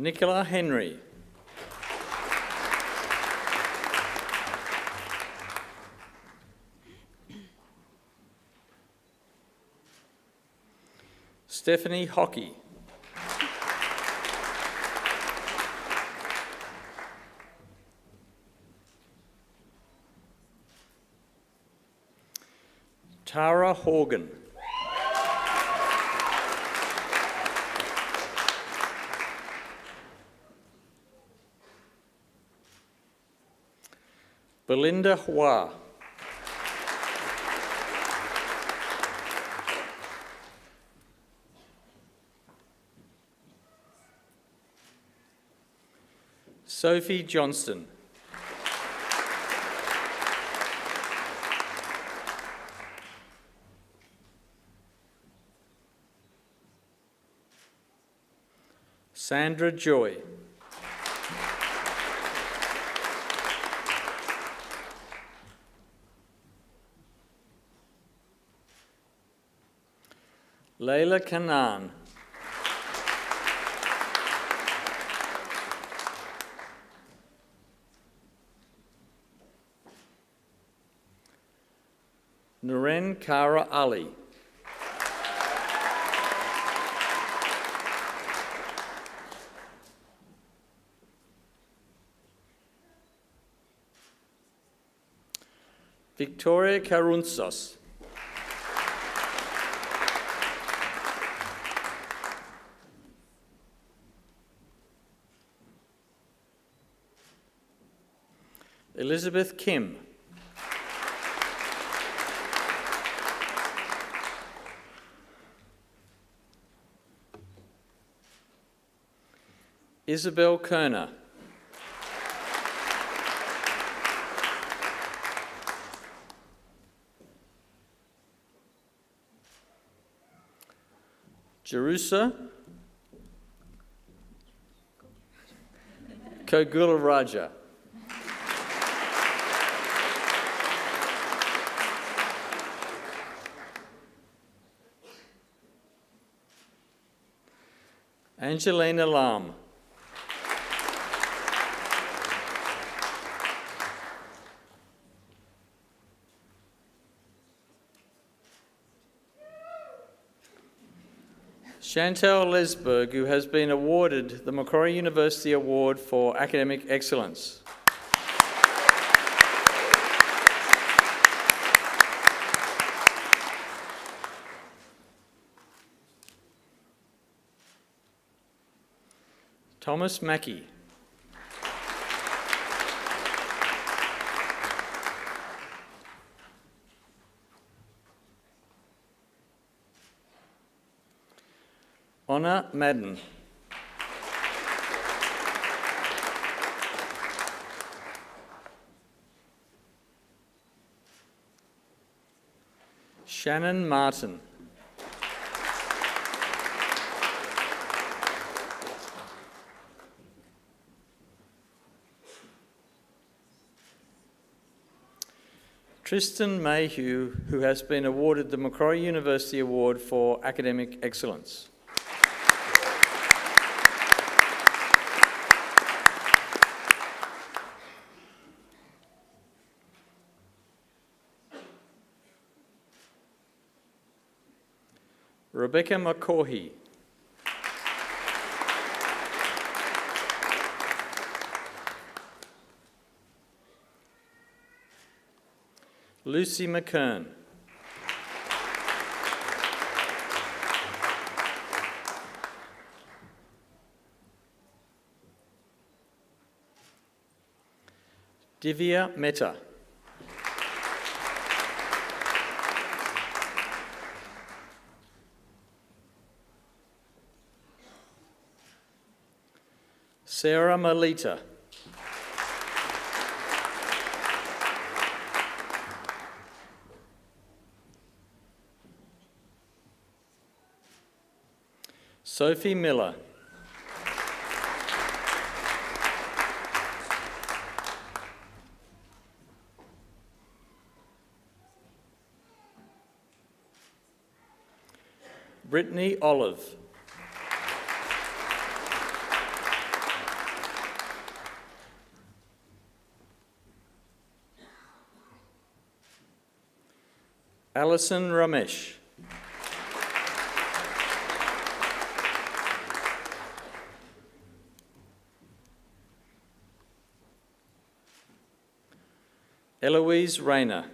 Nicola Henry. Stephanie Hockey. Tara Horgan. Belinda Hua. Sophie Johnston. Sandra Joy. Layla Kanan. Naren Kara Ali. Victoria Karuntsos. Elizabeth Kim. Isabel Kerner. Jerusa Kogula Raja. Angelina Lam. Chantal Lesberg, who has been awarded the Macquarie University Award for Academic Excellence. Thomas Mackey. Honor Madden. Shannon Martin. Tristan Mayhew, who has been awarded the Macquarie University Award for Academic Excellence. Rebecca McCaughey. Lucy McKern. Divya Mehta. Sarah Melita. Sophie Miller. Brittany Olive. Alison Ramesh. Eloise Rayner.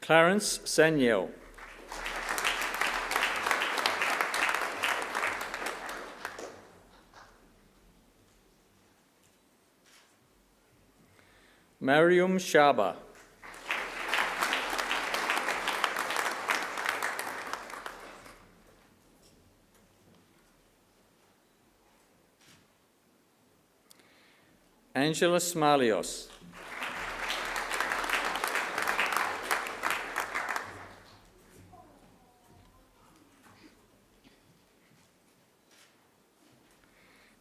Clarence Sanyel. Mariam Shaba. Angela Smalios.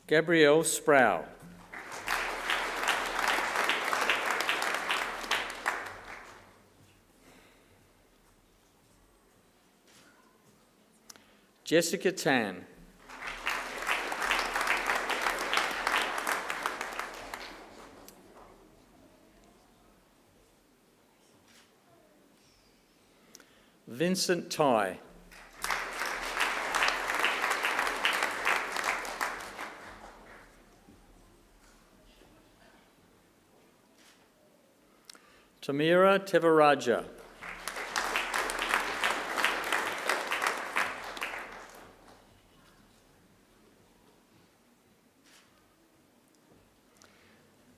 Gabrielle Sproul. Jessica Tan. Vincent Tai. Tamira Tevaraja.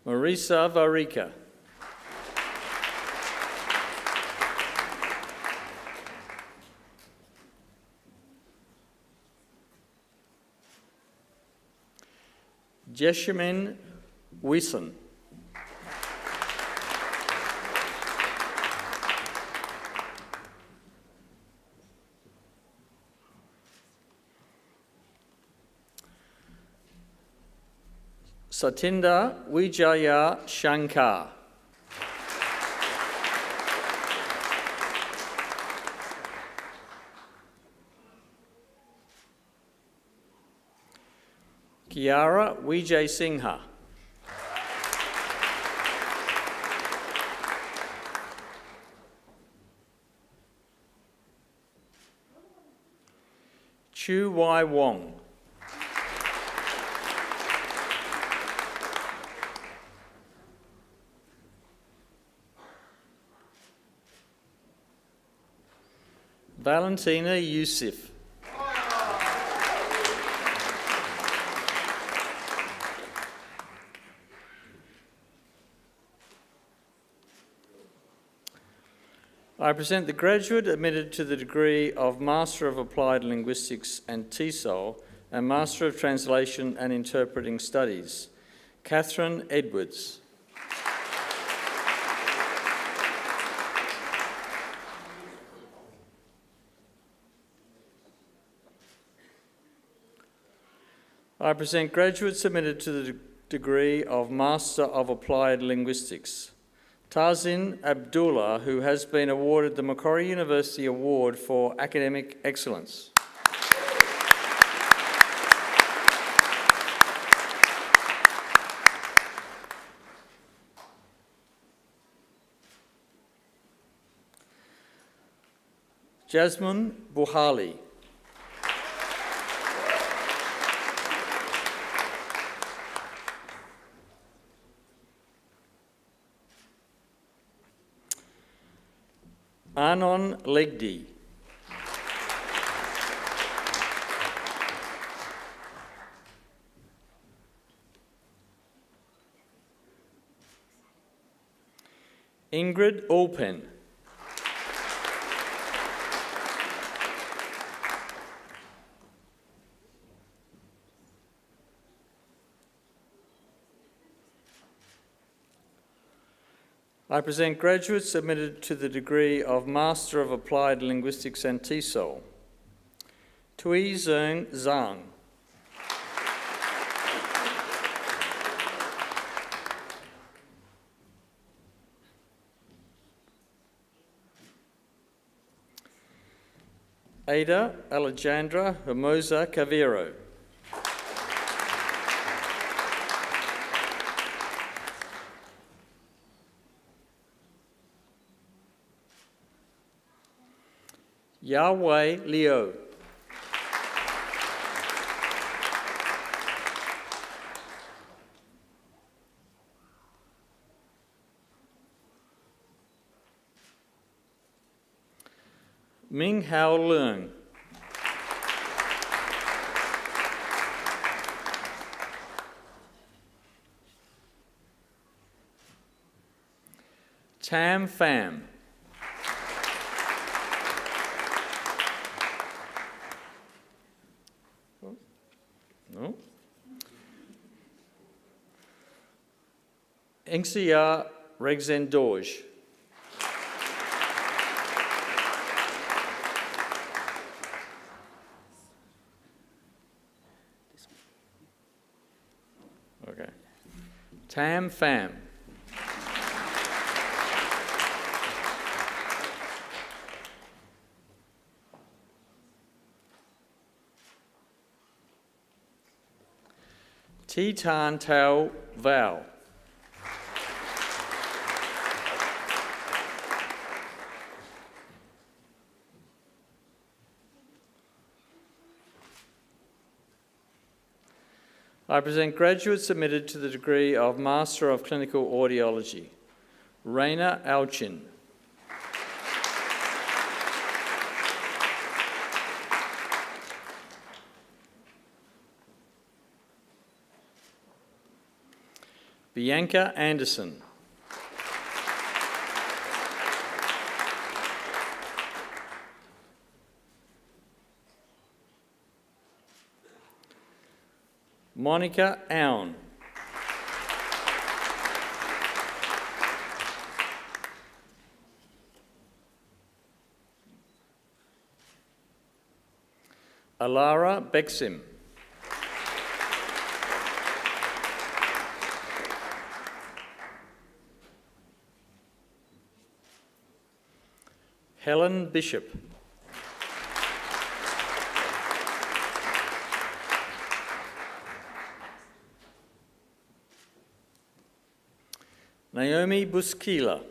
Marisa Varika. Jeshamin Wison. Satinda Wijaya Shankar. Kiara Vijay Singha. Chu Wai Wong. Valentina Yusuf. I present the graduate admitted to the degree of Master of Applied Linguistics and TESOL and Master of Translation and Interpreting Studies, Catherine Edwards. I present graduates admitted to the degree of Master of Applied Linguistics. Tarzin Abdullah, who has been awarded the Macquarie University Award for Academic Excellence. Jasmine Buhali. Anon Legdi. Ingrid Alpen. I present graduates admitted to the degree of Master of Applied Linguistics and TESOL. Tui Zeng Zhang. Ada Alejandra Hermosa Cavero. Yahweh Leo. Ming Hao Leung. Tam Pham. No. Engsia Regzen Dorj. Okay. Tam Pham. Titan Tao Val. I present graduates admitted to the degree of Master of Clinical Audiology. Raina Alchin. Bianca Anderson. Monica Aun. Alara Bexim. Helen Bishop. Naomi Buskila.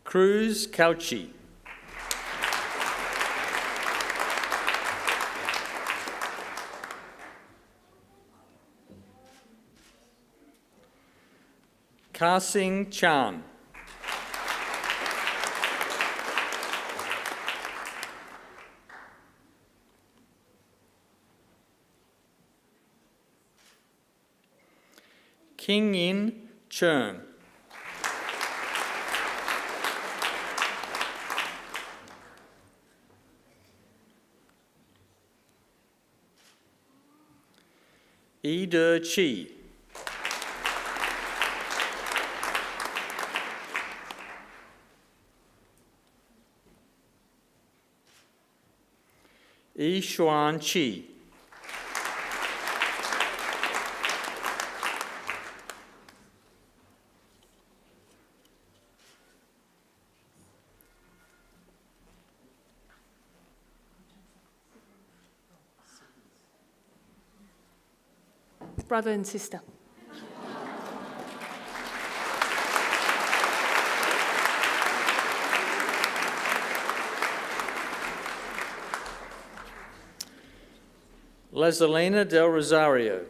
Cruz Cauchi. Karsing Chan. King Yin Chern. Yi De Chi. Yi Xuan Chi. Brother and sister. Lazalina del Rosario.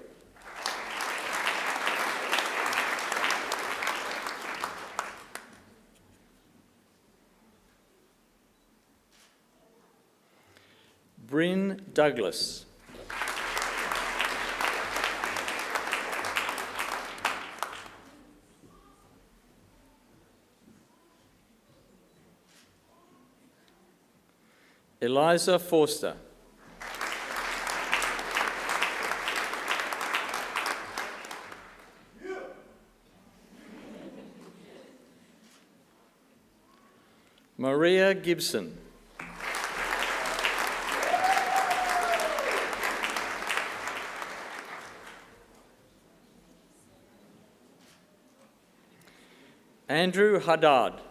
Bryn Douglas. Eliza Forster. Maria Gibson. Andrew Haddad.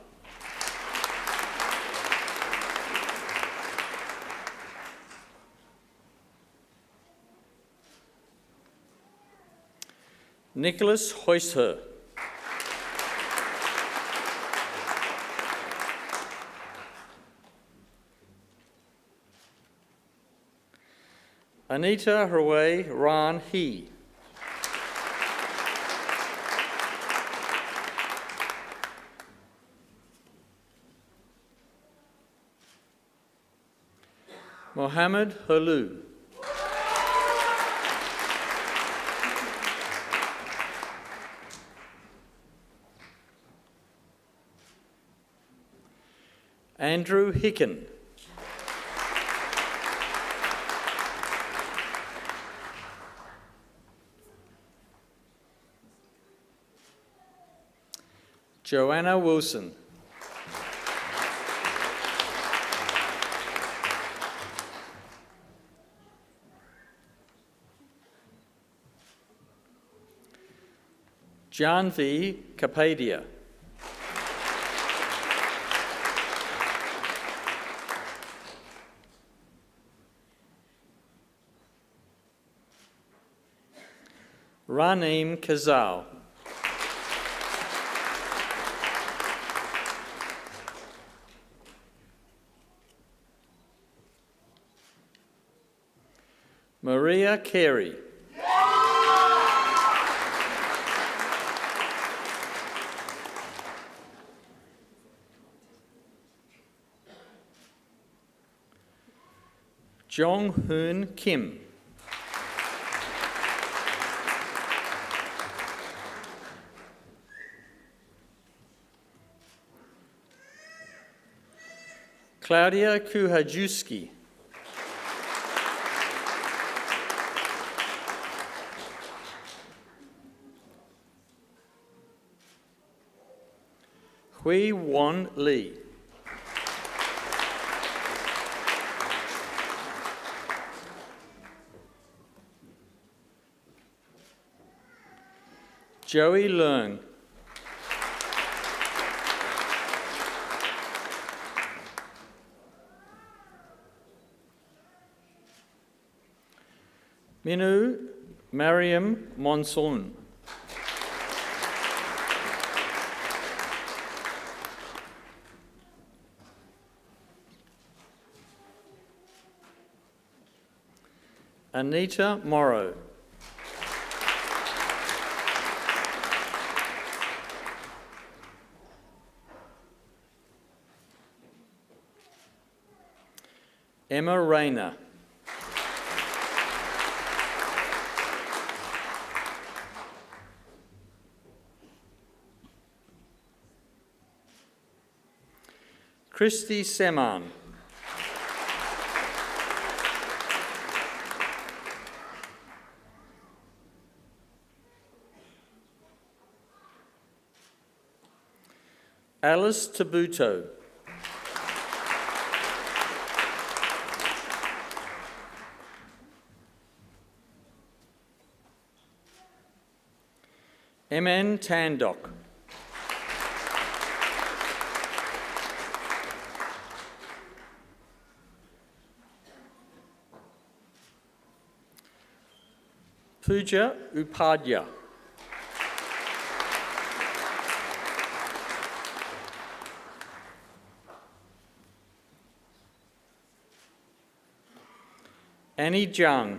Nicholas Heusher. Anita Hrue Ran He. Mohammed Halu. Andrew Hicken. Joanna Wilson. Janvi Kapadia. Raneem Kazal. Maria Carey. Jong Hoon Kim. Claudia Kuhajewski. Hui Wan Lee. Joey Leung. Minu Mariam Monsoon. Anita Morrow. Emma Rayner. Christy Seman. Alice Tabuto. MN Tandok. Pooja Upadhyaya. Annie Jung.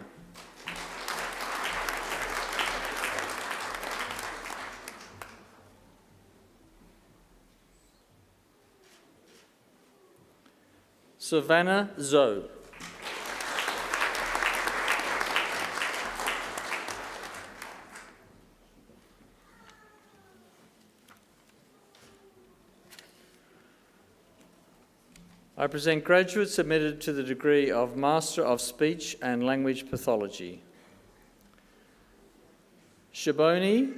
Savannah Zoe. I present graduates admitted to the degree of Master of Speech and Language Pathology. Shaboni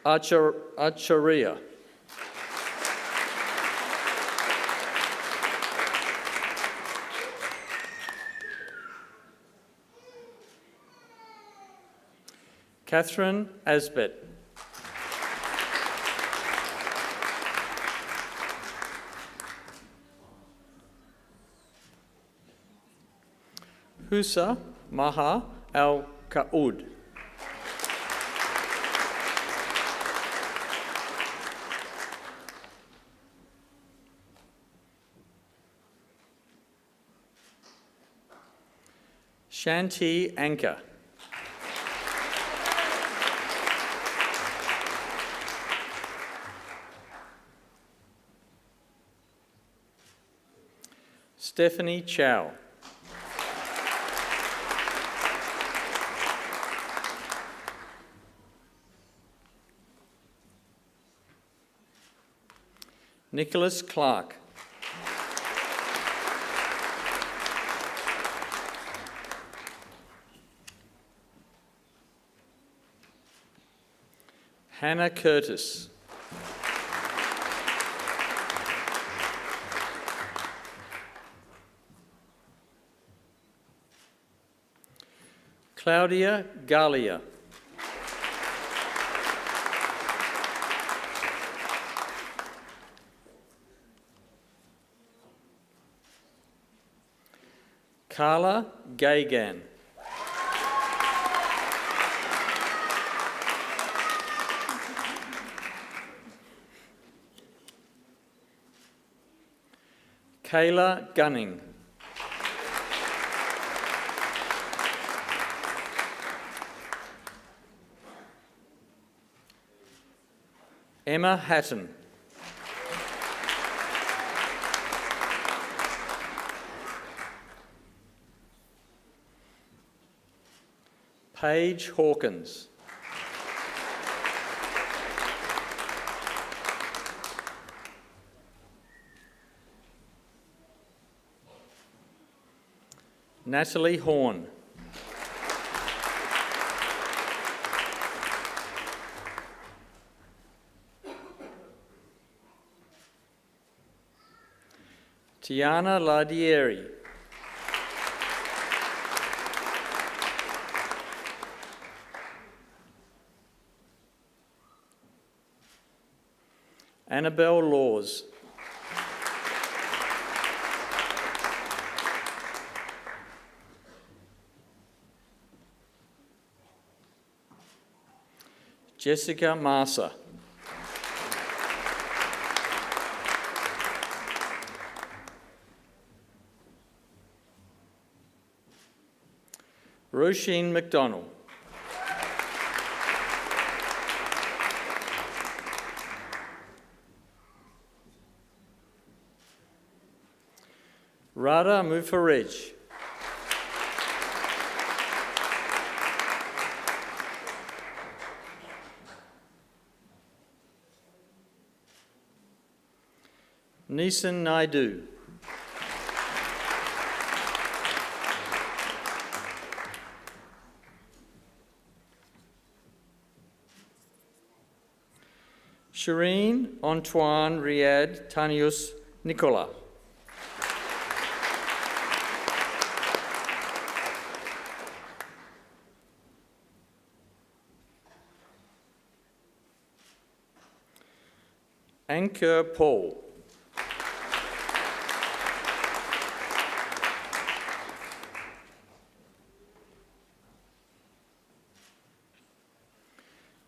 Acharya. Catherine Asbet. Husa Maha Al-Kaoud. Shanti Anka. Stephanie Chow. Nicholas Clark. Hannah Curtis. Claudia Galia. Carla Gagan. Kayla Gunning. Emma Hatton. Paige Hawkins. Natalie Horn. Tiana Lardieri. Annabelle Laws. Jessica Massa. Roisin McDonald. Radha Mufarej. Nisan Naidu. Shireen Antoine Riyad Tanius Nicola. Ankur Paul.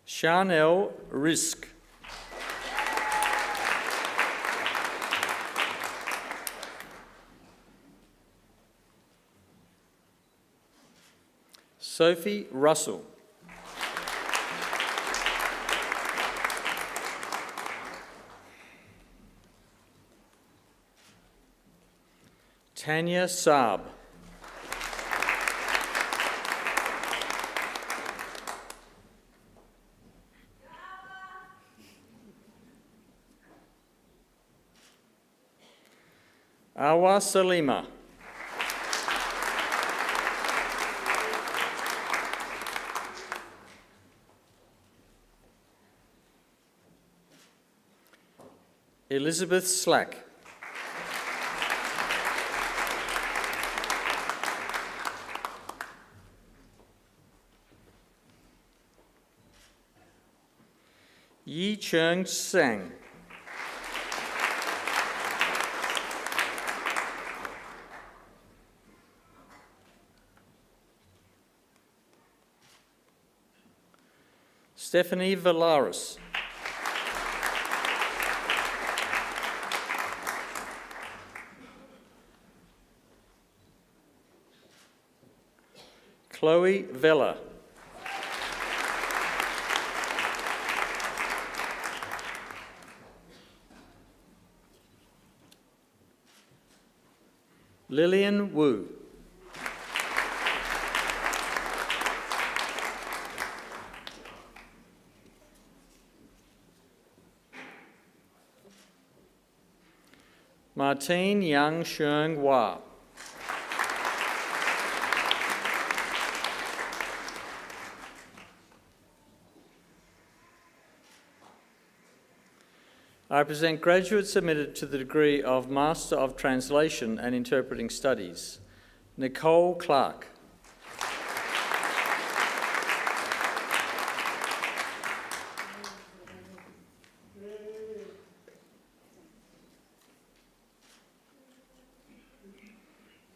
Charnel Risk. Sophie Russell. Tanya Saab. Awa Salima. Elizabeth Slack. Yi Chung Sang. Stephanie Valaris. Chloe Vella. Lillian Wu. Martine Yang Sheng Hua. I present graduates admitted to the degree of Master of Translation and Interpreting Studies. Nicole Clark.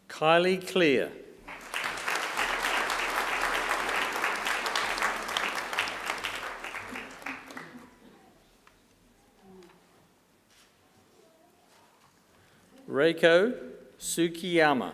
Kylie Clear. Reiko Tsukiyama.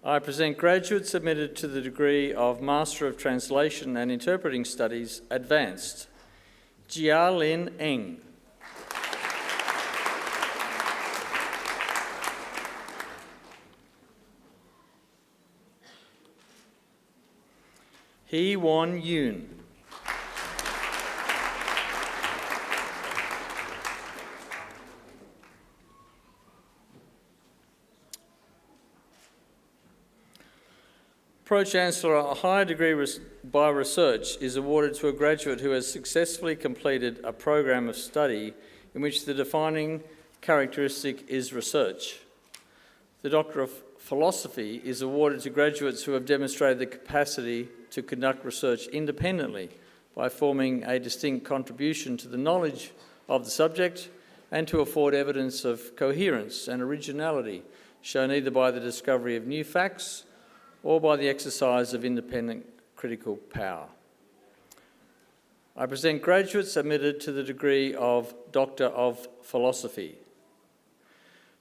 I present graduates admitted to the degree of Master of Translation and Interpreting Studies, Advanced. Jia Lin Eng. Hee Won Yoon. Pro-Chancellor, a higher degree by research is awarded to a graduate who has successfully completed a program of study in which the defining characteristic is research. The Doctor of Philosophy is awarded to graduates who have demonstrated the capacity to conduct research independently by forming a distinct contribution to the knowledge of the subject and to afford evidence of coherence and originality shown either by the discovery of new facts or by the exercise of independent critical power. I present graduates admitted to the degree of Doctor of Philosophy.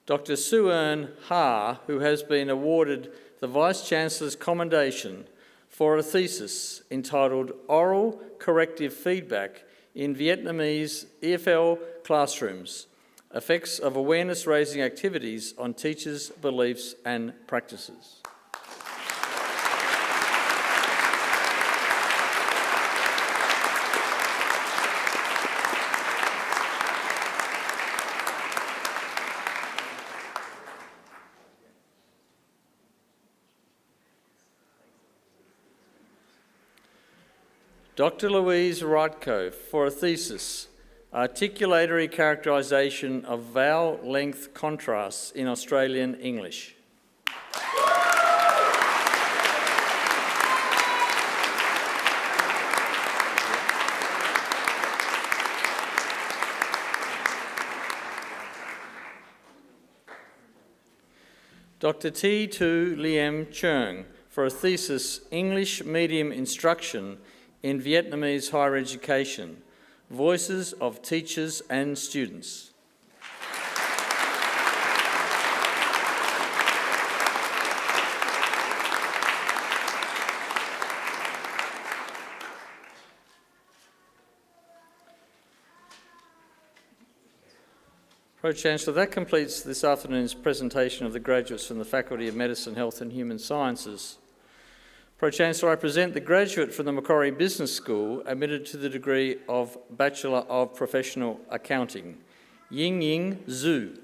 Dr. Suearn Ha, who has been awarded the Vice-Chancellor's Commendation for a thesis entitled Oral Corrective Feedback in Vietnamese EFL Classrooms, Effects of Awareness-Raising Activities on Teachers' Beliefs and Practices. Dr. Louise Rotko for a thesis, Articulatory characterisation of vowel length contrasts in Australian English. Dr. T. Tu Liem Cheung for a thesis, English Medium Instruction in Vietnamese Higher Education, Voices of Teachers and Students. Pro-Chancellor, that completes this afternoon's presentation of the graduates from the Faculty of Medicine, Health and Human Sciences. Pro-Chancellor, I present the graduate from the Macquarie Business School admitted to the degree of Bachelor of Professional Accounting, Ying Zhu.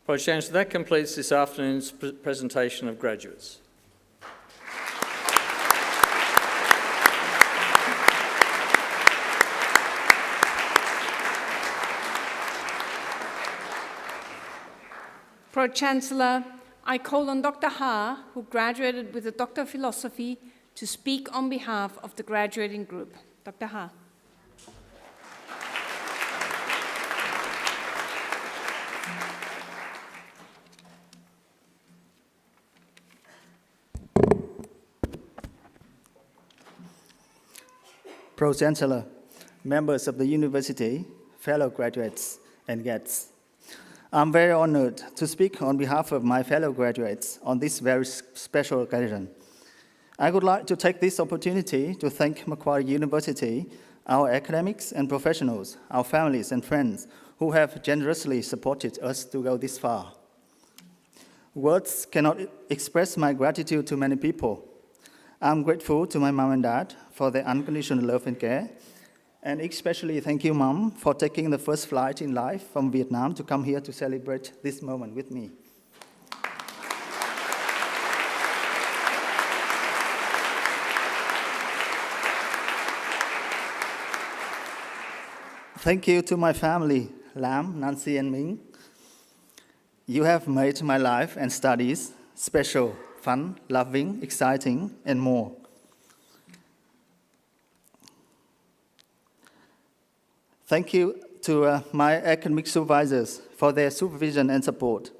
Pro-Chancellor, that completes this afternoon's presentation of graduates. Pro-Chancellor, I call on Dr. Ha, who graduated with a Doctor of Philosophy, to speak on behalf of the graduating group. Dr. Ha. Pro-Chancellor, members of the university, fellow graduates and guests. I'm very honored to speak on behalf of my fellow graduates on this very special occasion. I would like to take this opportunity to thank Macquarie University, our academics and professionals, our families and friends who have generously supported us to go this far. Words cannot express my gratitude to many people. I'm grateful to my mom and dad for their unconditional love and care, and especially thank you, Mom, for taking the first flight in life from Vietnam to come here to celebrate this moment with me. Thank you to my family, Lam, Nancy, and Ming. You have made my life and studies special, fun, loving, exciting, and more. Thank you to my academic supervisors for their supervision and support.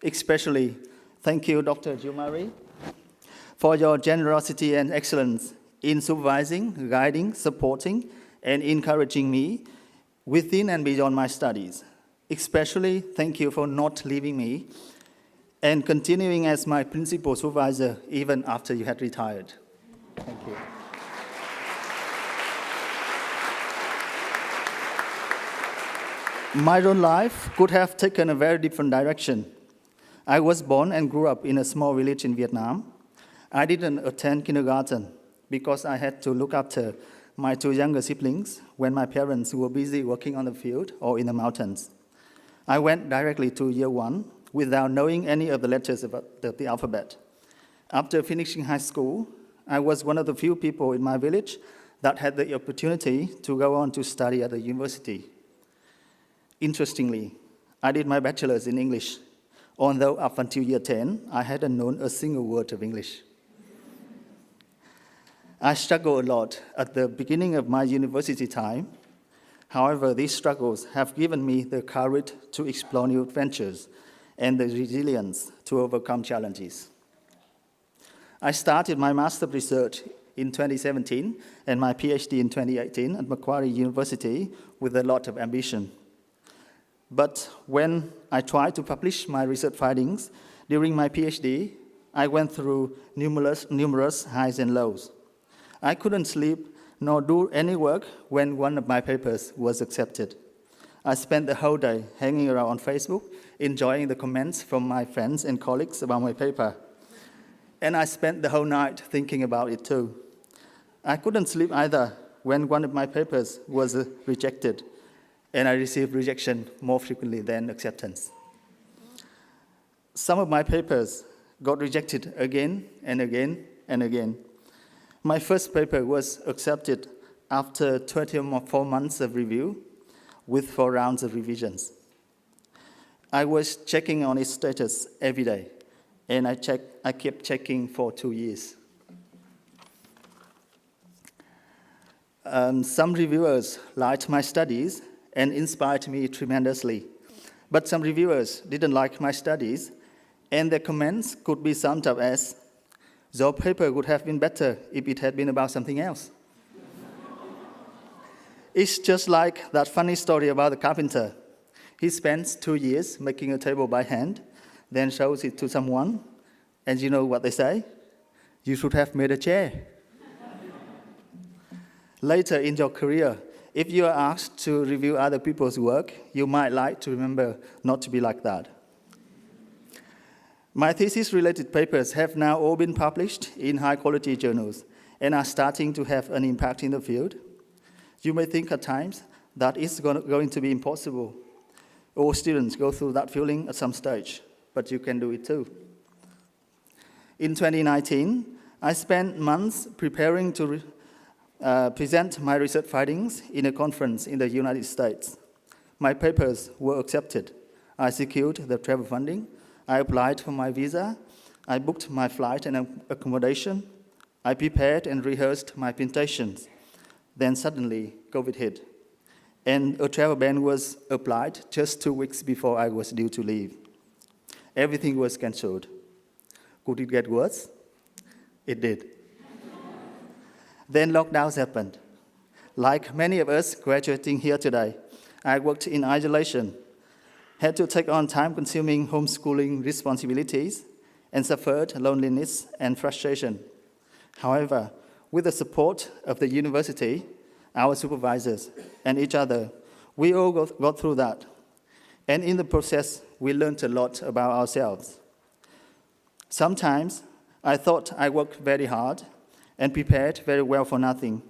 Especially, thank you, Dr. Jumari, for your generosity and excellence in supervising, guiding, supporting, and encouraging me within and beyond my studies. Especially, thank you for not leaving me and continuing as my principal supervisor even after you had retired. Thank you. My own life could have taken a very different direction. I was born and grew up in a small village in Vietnam. I didn't attend kindergarten because I had to look after my two younger siblings when my parents were busy working on the field or in the mountains. I went directly to year 1 without knowing any of the letters of the alphabet. After finishing high school, I was one of the few people in my village that had the opportunity to go on to study at the university. Interestingly, I did my bachelor's in English, although up until year 10, I hadn't known a single word of English. I struggled a lot at the beginning of my university time. However, these struggles have given me the courage to explore new adventures and the resilience to overcome challenges. I started my Master of Research in 2017 and my PhD in 2018 at Macquarie University with a lot of ambition. But when I tried to publish my research findings during my PhD, I went through numerous highs and lows. I couldn't sleep nor do any work when one of my papers was accepted. I spent the whole day hanging around on Facebook, enjoying the comments from my friends and colleagues about my paper. And I spent the whole night thinking about it too. I couldn't sleep either when one of my papers was rejected. and I received rejection more frequently than acceptance. Some of my papers got rejected again and again and again. My first paper was accepted after 24 months of review with 4 rounds of revisions. I was checking on its status every day, and I kept checking for 2 years. Some reviewers liked my studies and inspired me tremendously, but some reviewers didn't like my studies, and their comments could be summed up as, "Your paper would have been better if it had been about something else." It's just like that funny story about the carpenter. He spends 2 years making a table by hand, then shows it to someone, and you know what they say? "You should have made a chair." Later in your career, if you are asked to review other people's work, you might like to remember not to be like that. My thesis-related papers have now all been published in high-quality journals and are starting to have an impact in the field. You may think at times that it's going to be impossible. All students go through that feeling at some stage, but you can do it too. In 2019, I spent months preparing to present my research findings in a conference in the United States. My papers were accepted. I secured the travel funding. I applied for my visa. I booked my flight and accommodation. I prepared and rehearsed my presentations. Then suddenly, COVID hit, and a travel ban was applied just 2 weeks before I was due to leave. Everything was cancelled. Could it get worse? It did. Then lockdowns happened. Like many of us graduating here today, I worked in isolation, had to take on time-consuming homeschooling responsibilities, and suffered loneliness and frustration. However, with the support of the university, our supervisors, and each other, we all got through that. And in the process, we learned a lot about ourselves. Sometimes I thought I worked very hard and prepared very well for nothing,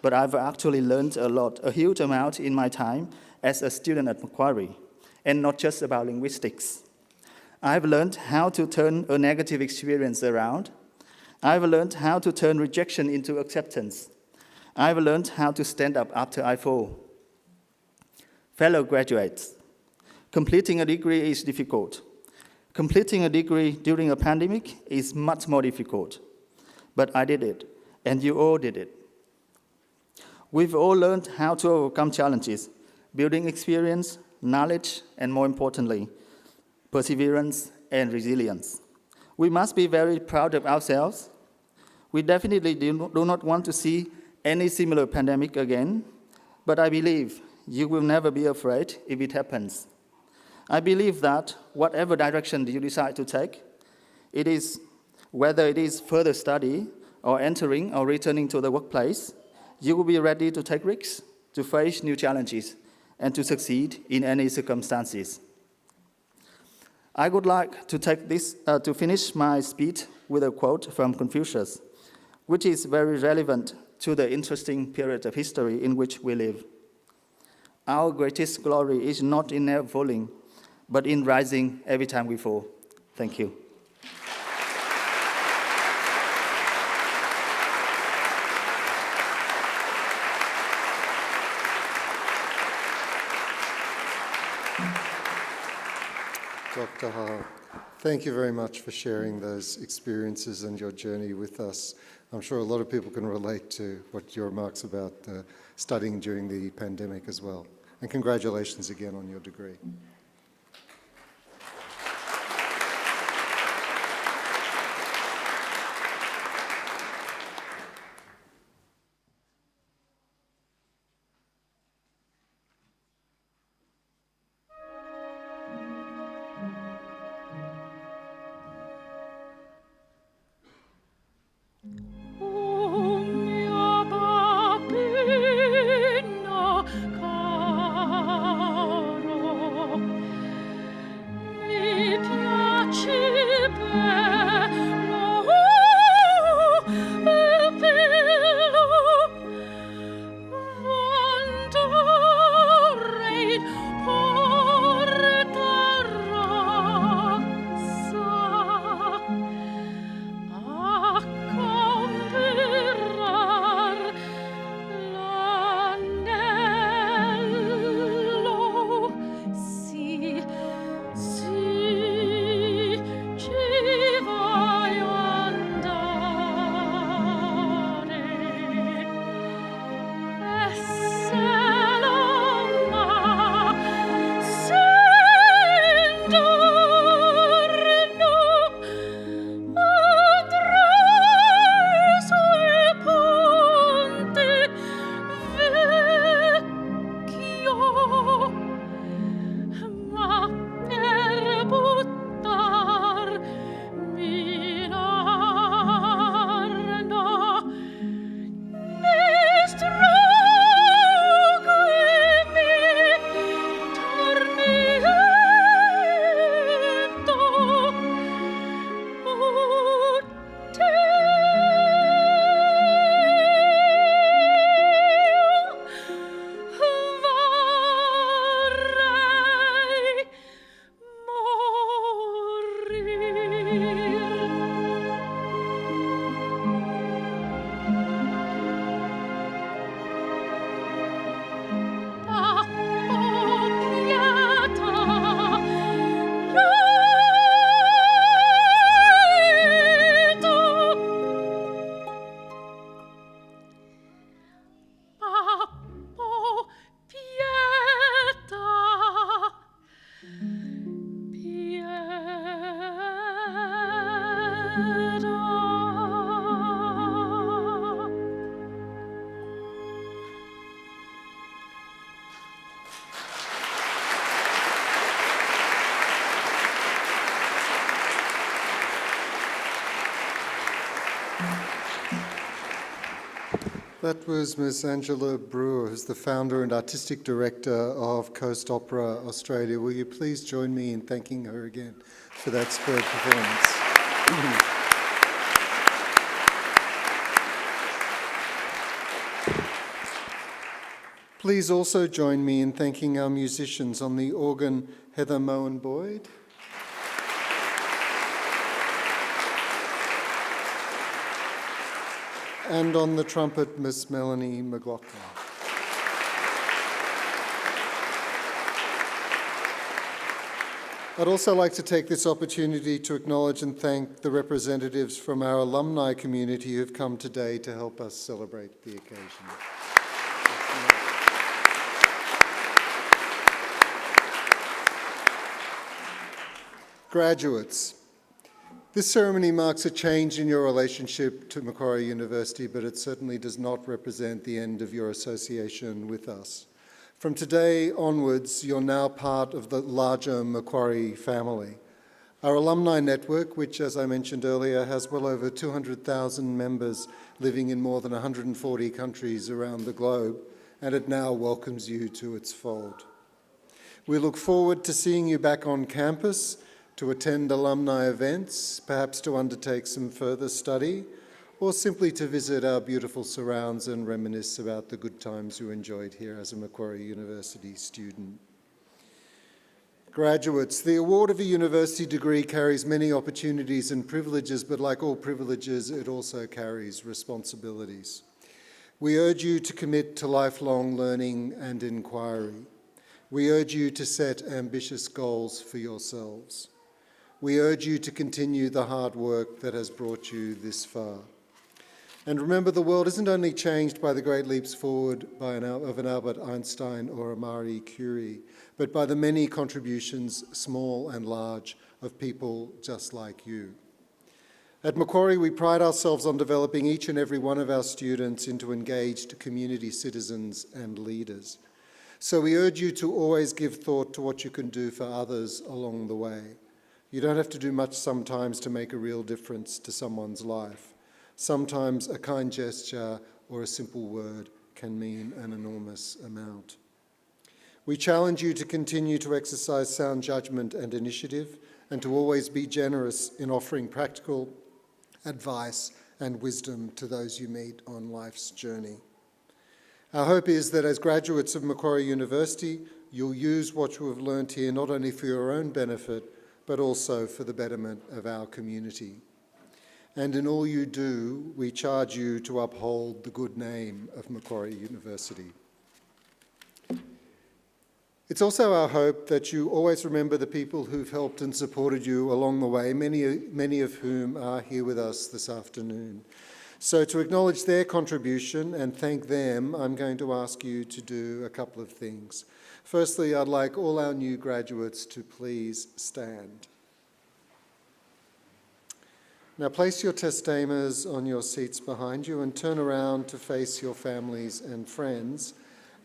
but I've actually learned a huge amount in my time as a student at Macquarie, and not just about linguistics. I've learned how to turn a negative experience around. I've learned how to turn rejection into acceptance. I've learned how to stand up after I fall. Fellow graduates, completing a degree is difficult. Completing a degree during a pandemic is much more difficult. But I did it, and you all did it. We've all learned how to overcome challenges, building experience, knowledge, and more importantly, perseverance and resilience. We must be very proud of ourselves. We definitely do not want to see any similar pandemic again, but I believe you will never be afraid if it happens. I believe that whatever direction you decide to take, whether it is further study or entering or returning to the workplace, you will be ready to take risks, to face new challenges, and to succeed in any circumstances. I would like to take this to finish my speech with a quote from Confucius, which is very relevant to the interesting period of history in which we live. Our greatest glory is not in never falling, but in rising every time we fall. Thank you. Dr. Ha, thank you very much for sharing those experiences and your journey with us. I'm sure a lot of people can relate to what your remarks about studying during the pandemic as well. And congratulations again on your degree. Caro That was Ms. Angela Brewer, who's the founder and artistic director of Coast Opera Australia. Will you please join me in thanking her again for that superb performance? Please also join me in thanking our musicians. On the organ, Heather Mowen-Boyd. And on the trumpet, Miss Melanie McLaughlin. I'd also like to take this opportunity to acknowledge and thank the representatives from our alumni community who've come today to help us celebrate the occasion. Graduates, this ceremony marks a change in your relationship to Macquarie University, but it certainly does not represent the end of your association with us. From today onwards, you're now part of the larger Macquarie family. Our alumni network, which, as I mentioned earlier, has well over 200,000 members living in more than 140 countries around the globe, and it now welcomes you to its fold. We look forward to seeing you back on campus, to attend alumni events, perhaps to undertake some further study, or simply to visit our beautiful surrounds and reminisce about the good times you enjoyed here as a Macquarie University student. Graduates, the award of a university degree carries many opportunities and privileges, but like all privileges, it also carries responsibilities. We urge you to commit to lifelong learning and inquiry. We urge you to set ambitious goals for yourselves. We urge you to continue the hard work that has brought you this far. And remember, the world isn't only changed by the great leaps forward of an Albert Einstein or a Marie Curie, but by the many contributions, small and large, of people just like you. At Macquarie, we pride ourselves on developing each and every one of our students into engaged community citizens and leaders. So we urge you to always give thought to what you can do for others along the way. You don't have to do much sometimes to make a real difference to someone's life. Sometimes a kind gesture or a simple word can mean an enormous amount. We challenge you to continue to exercise sound judgment and initiative, and to always be generous in offering practical advice and wisdom to those you meet on life's journey. Our hope is that as graduates of Macquarie University, you'll use what you have learnt here not only for your own benefit, but also for the betterment of our community. And in all you do, we charge you to uphold the good name of Macquarie University. It's also our hope that you always remember the people who've helped and supported you along the way, many of whom are here with us this afternoon. So to acknowledge their contribution and thank them, I'm going to ask you to do a couple of things. Firstly, I'd like all our new graduates to please stand. Now place your testamers on your seats behind you and turn around to face your families and friends.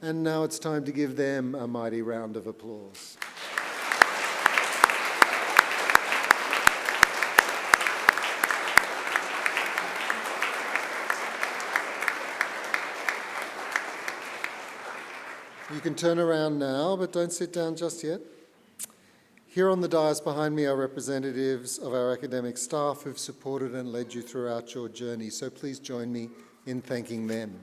And now it's time to give them a mighty round of applause. You can turn around now, but don't sit down just yet. Here on the dais behind me are representatives of our academic staff who've supported and led you throughout your journey, so please join me in thanking them.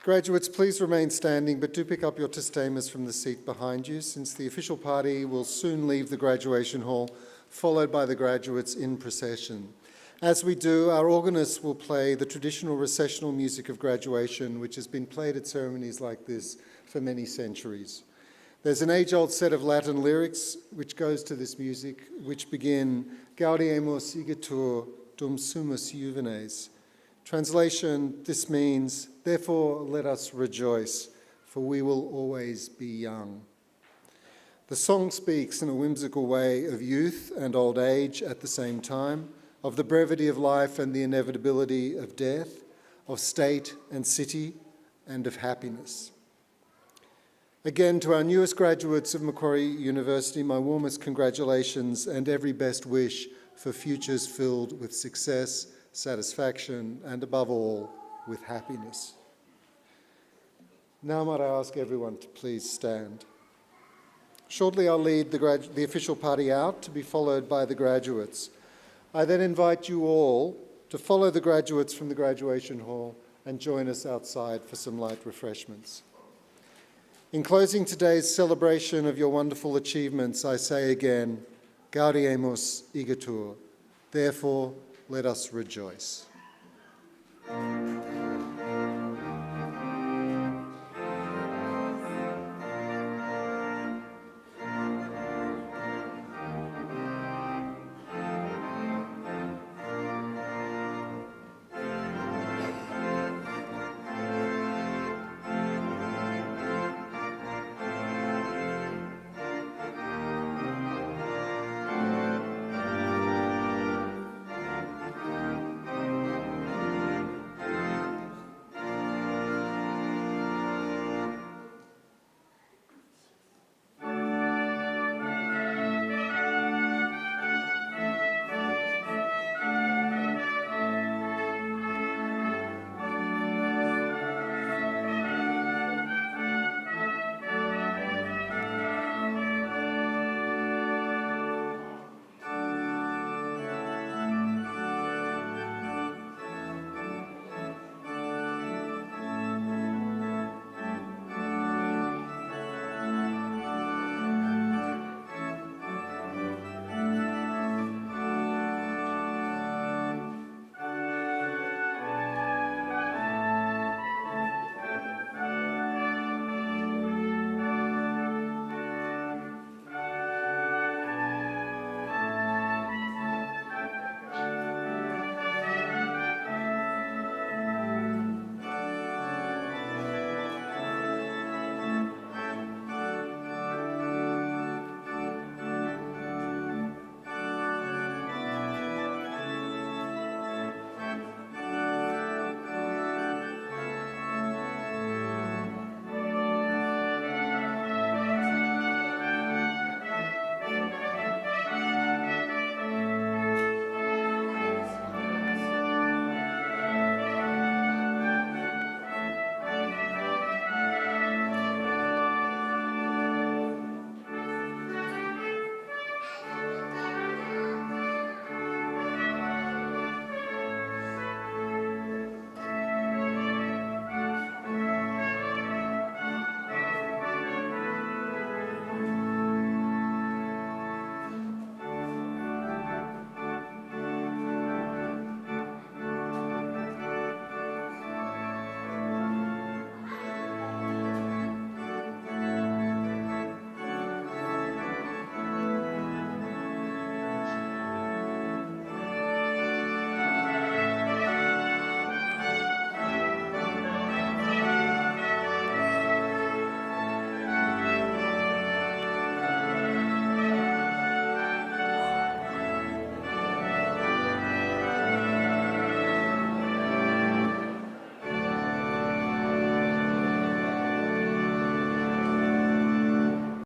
Graduates, please remain standing, but do pick up your testamers from the seat behind you, since the official party will soon leave the graduation hall, followed by the graduates in procession. As we do, our organist will play the traditional recessional music of graduation, which has been played at ceremonies like this for many centuries. There's an age-old set of Latin lyrics which goes to this music, which begin, Gaudiamus igitur dum sumus juvenes. Translation, this means, therefore let us rejoice, for we will always be young. The song speaks in a whimsical way of youth and old age at the same time, of the brevity of life and the inevitability of death, of state and city, and of happiness. Again, to our newest graduates of Macquarie University, my warmest congratulations and every best wish for futures filled with success, satisfaction, and above all, with happiness. Now might I ask everyone to please stand. Shortly I'll lead the official party out, to be followed by the graduates. I then invite you all to follow the graduates from the graduation hall and join us outside for some light refreshments. In closing today's celebration of your wonderful achievements, I say again, Gaudiamus igitur. Therefore, let us rejoice.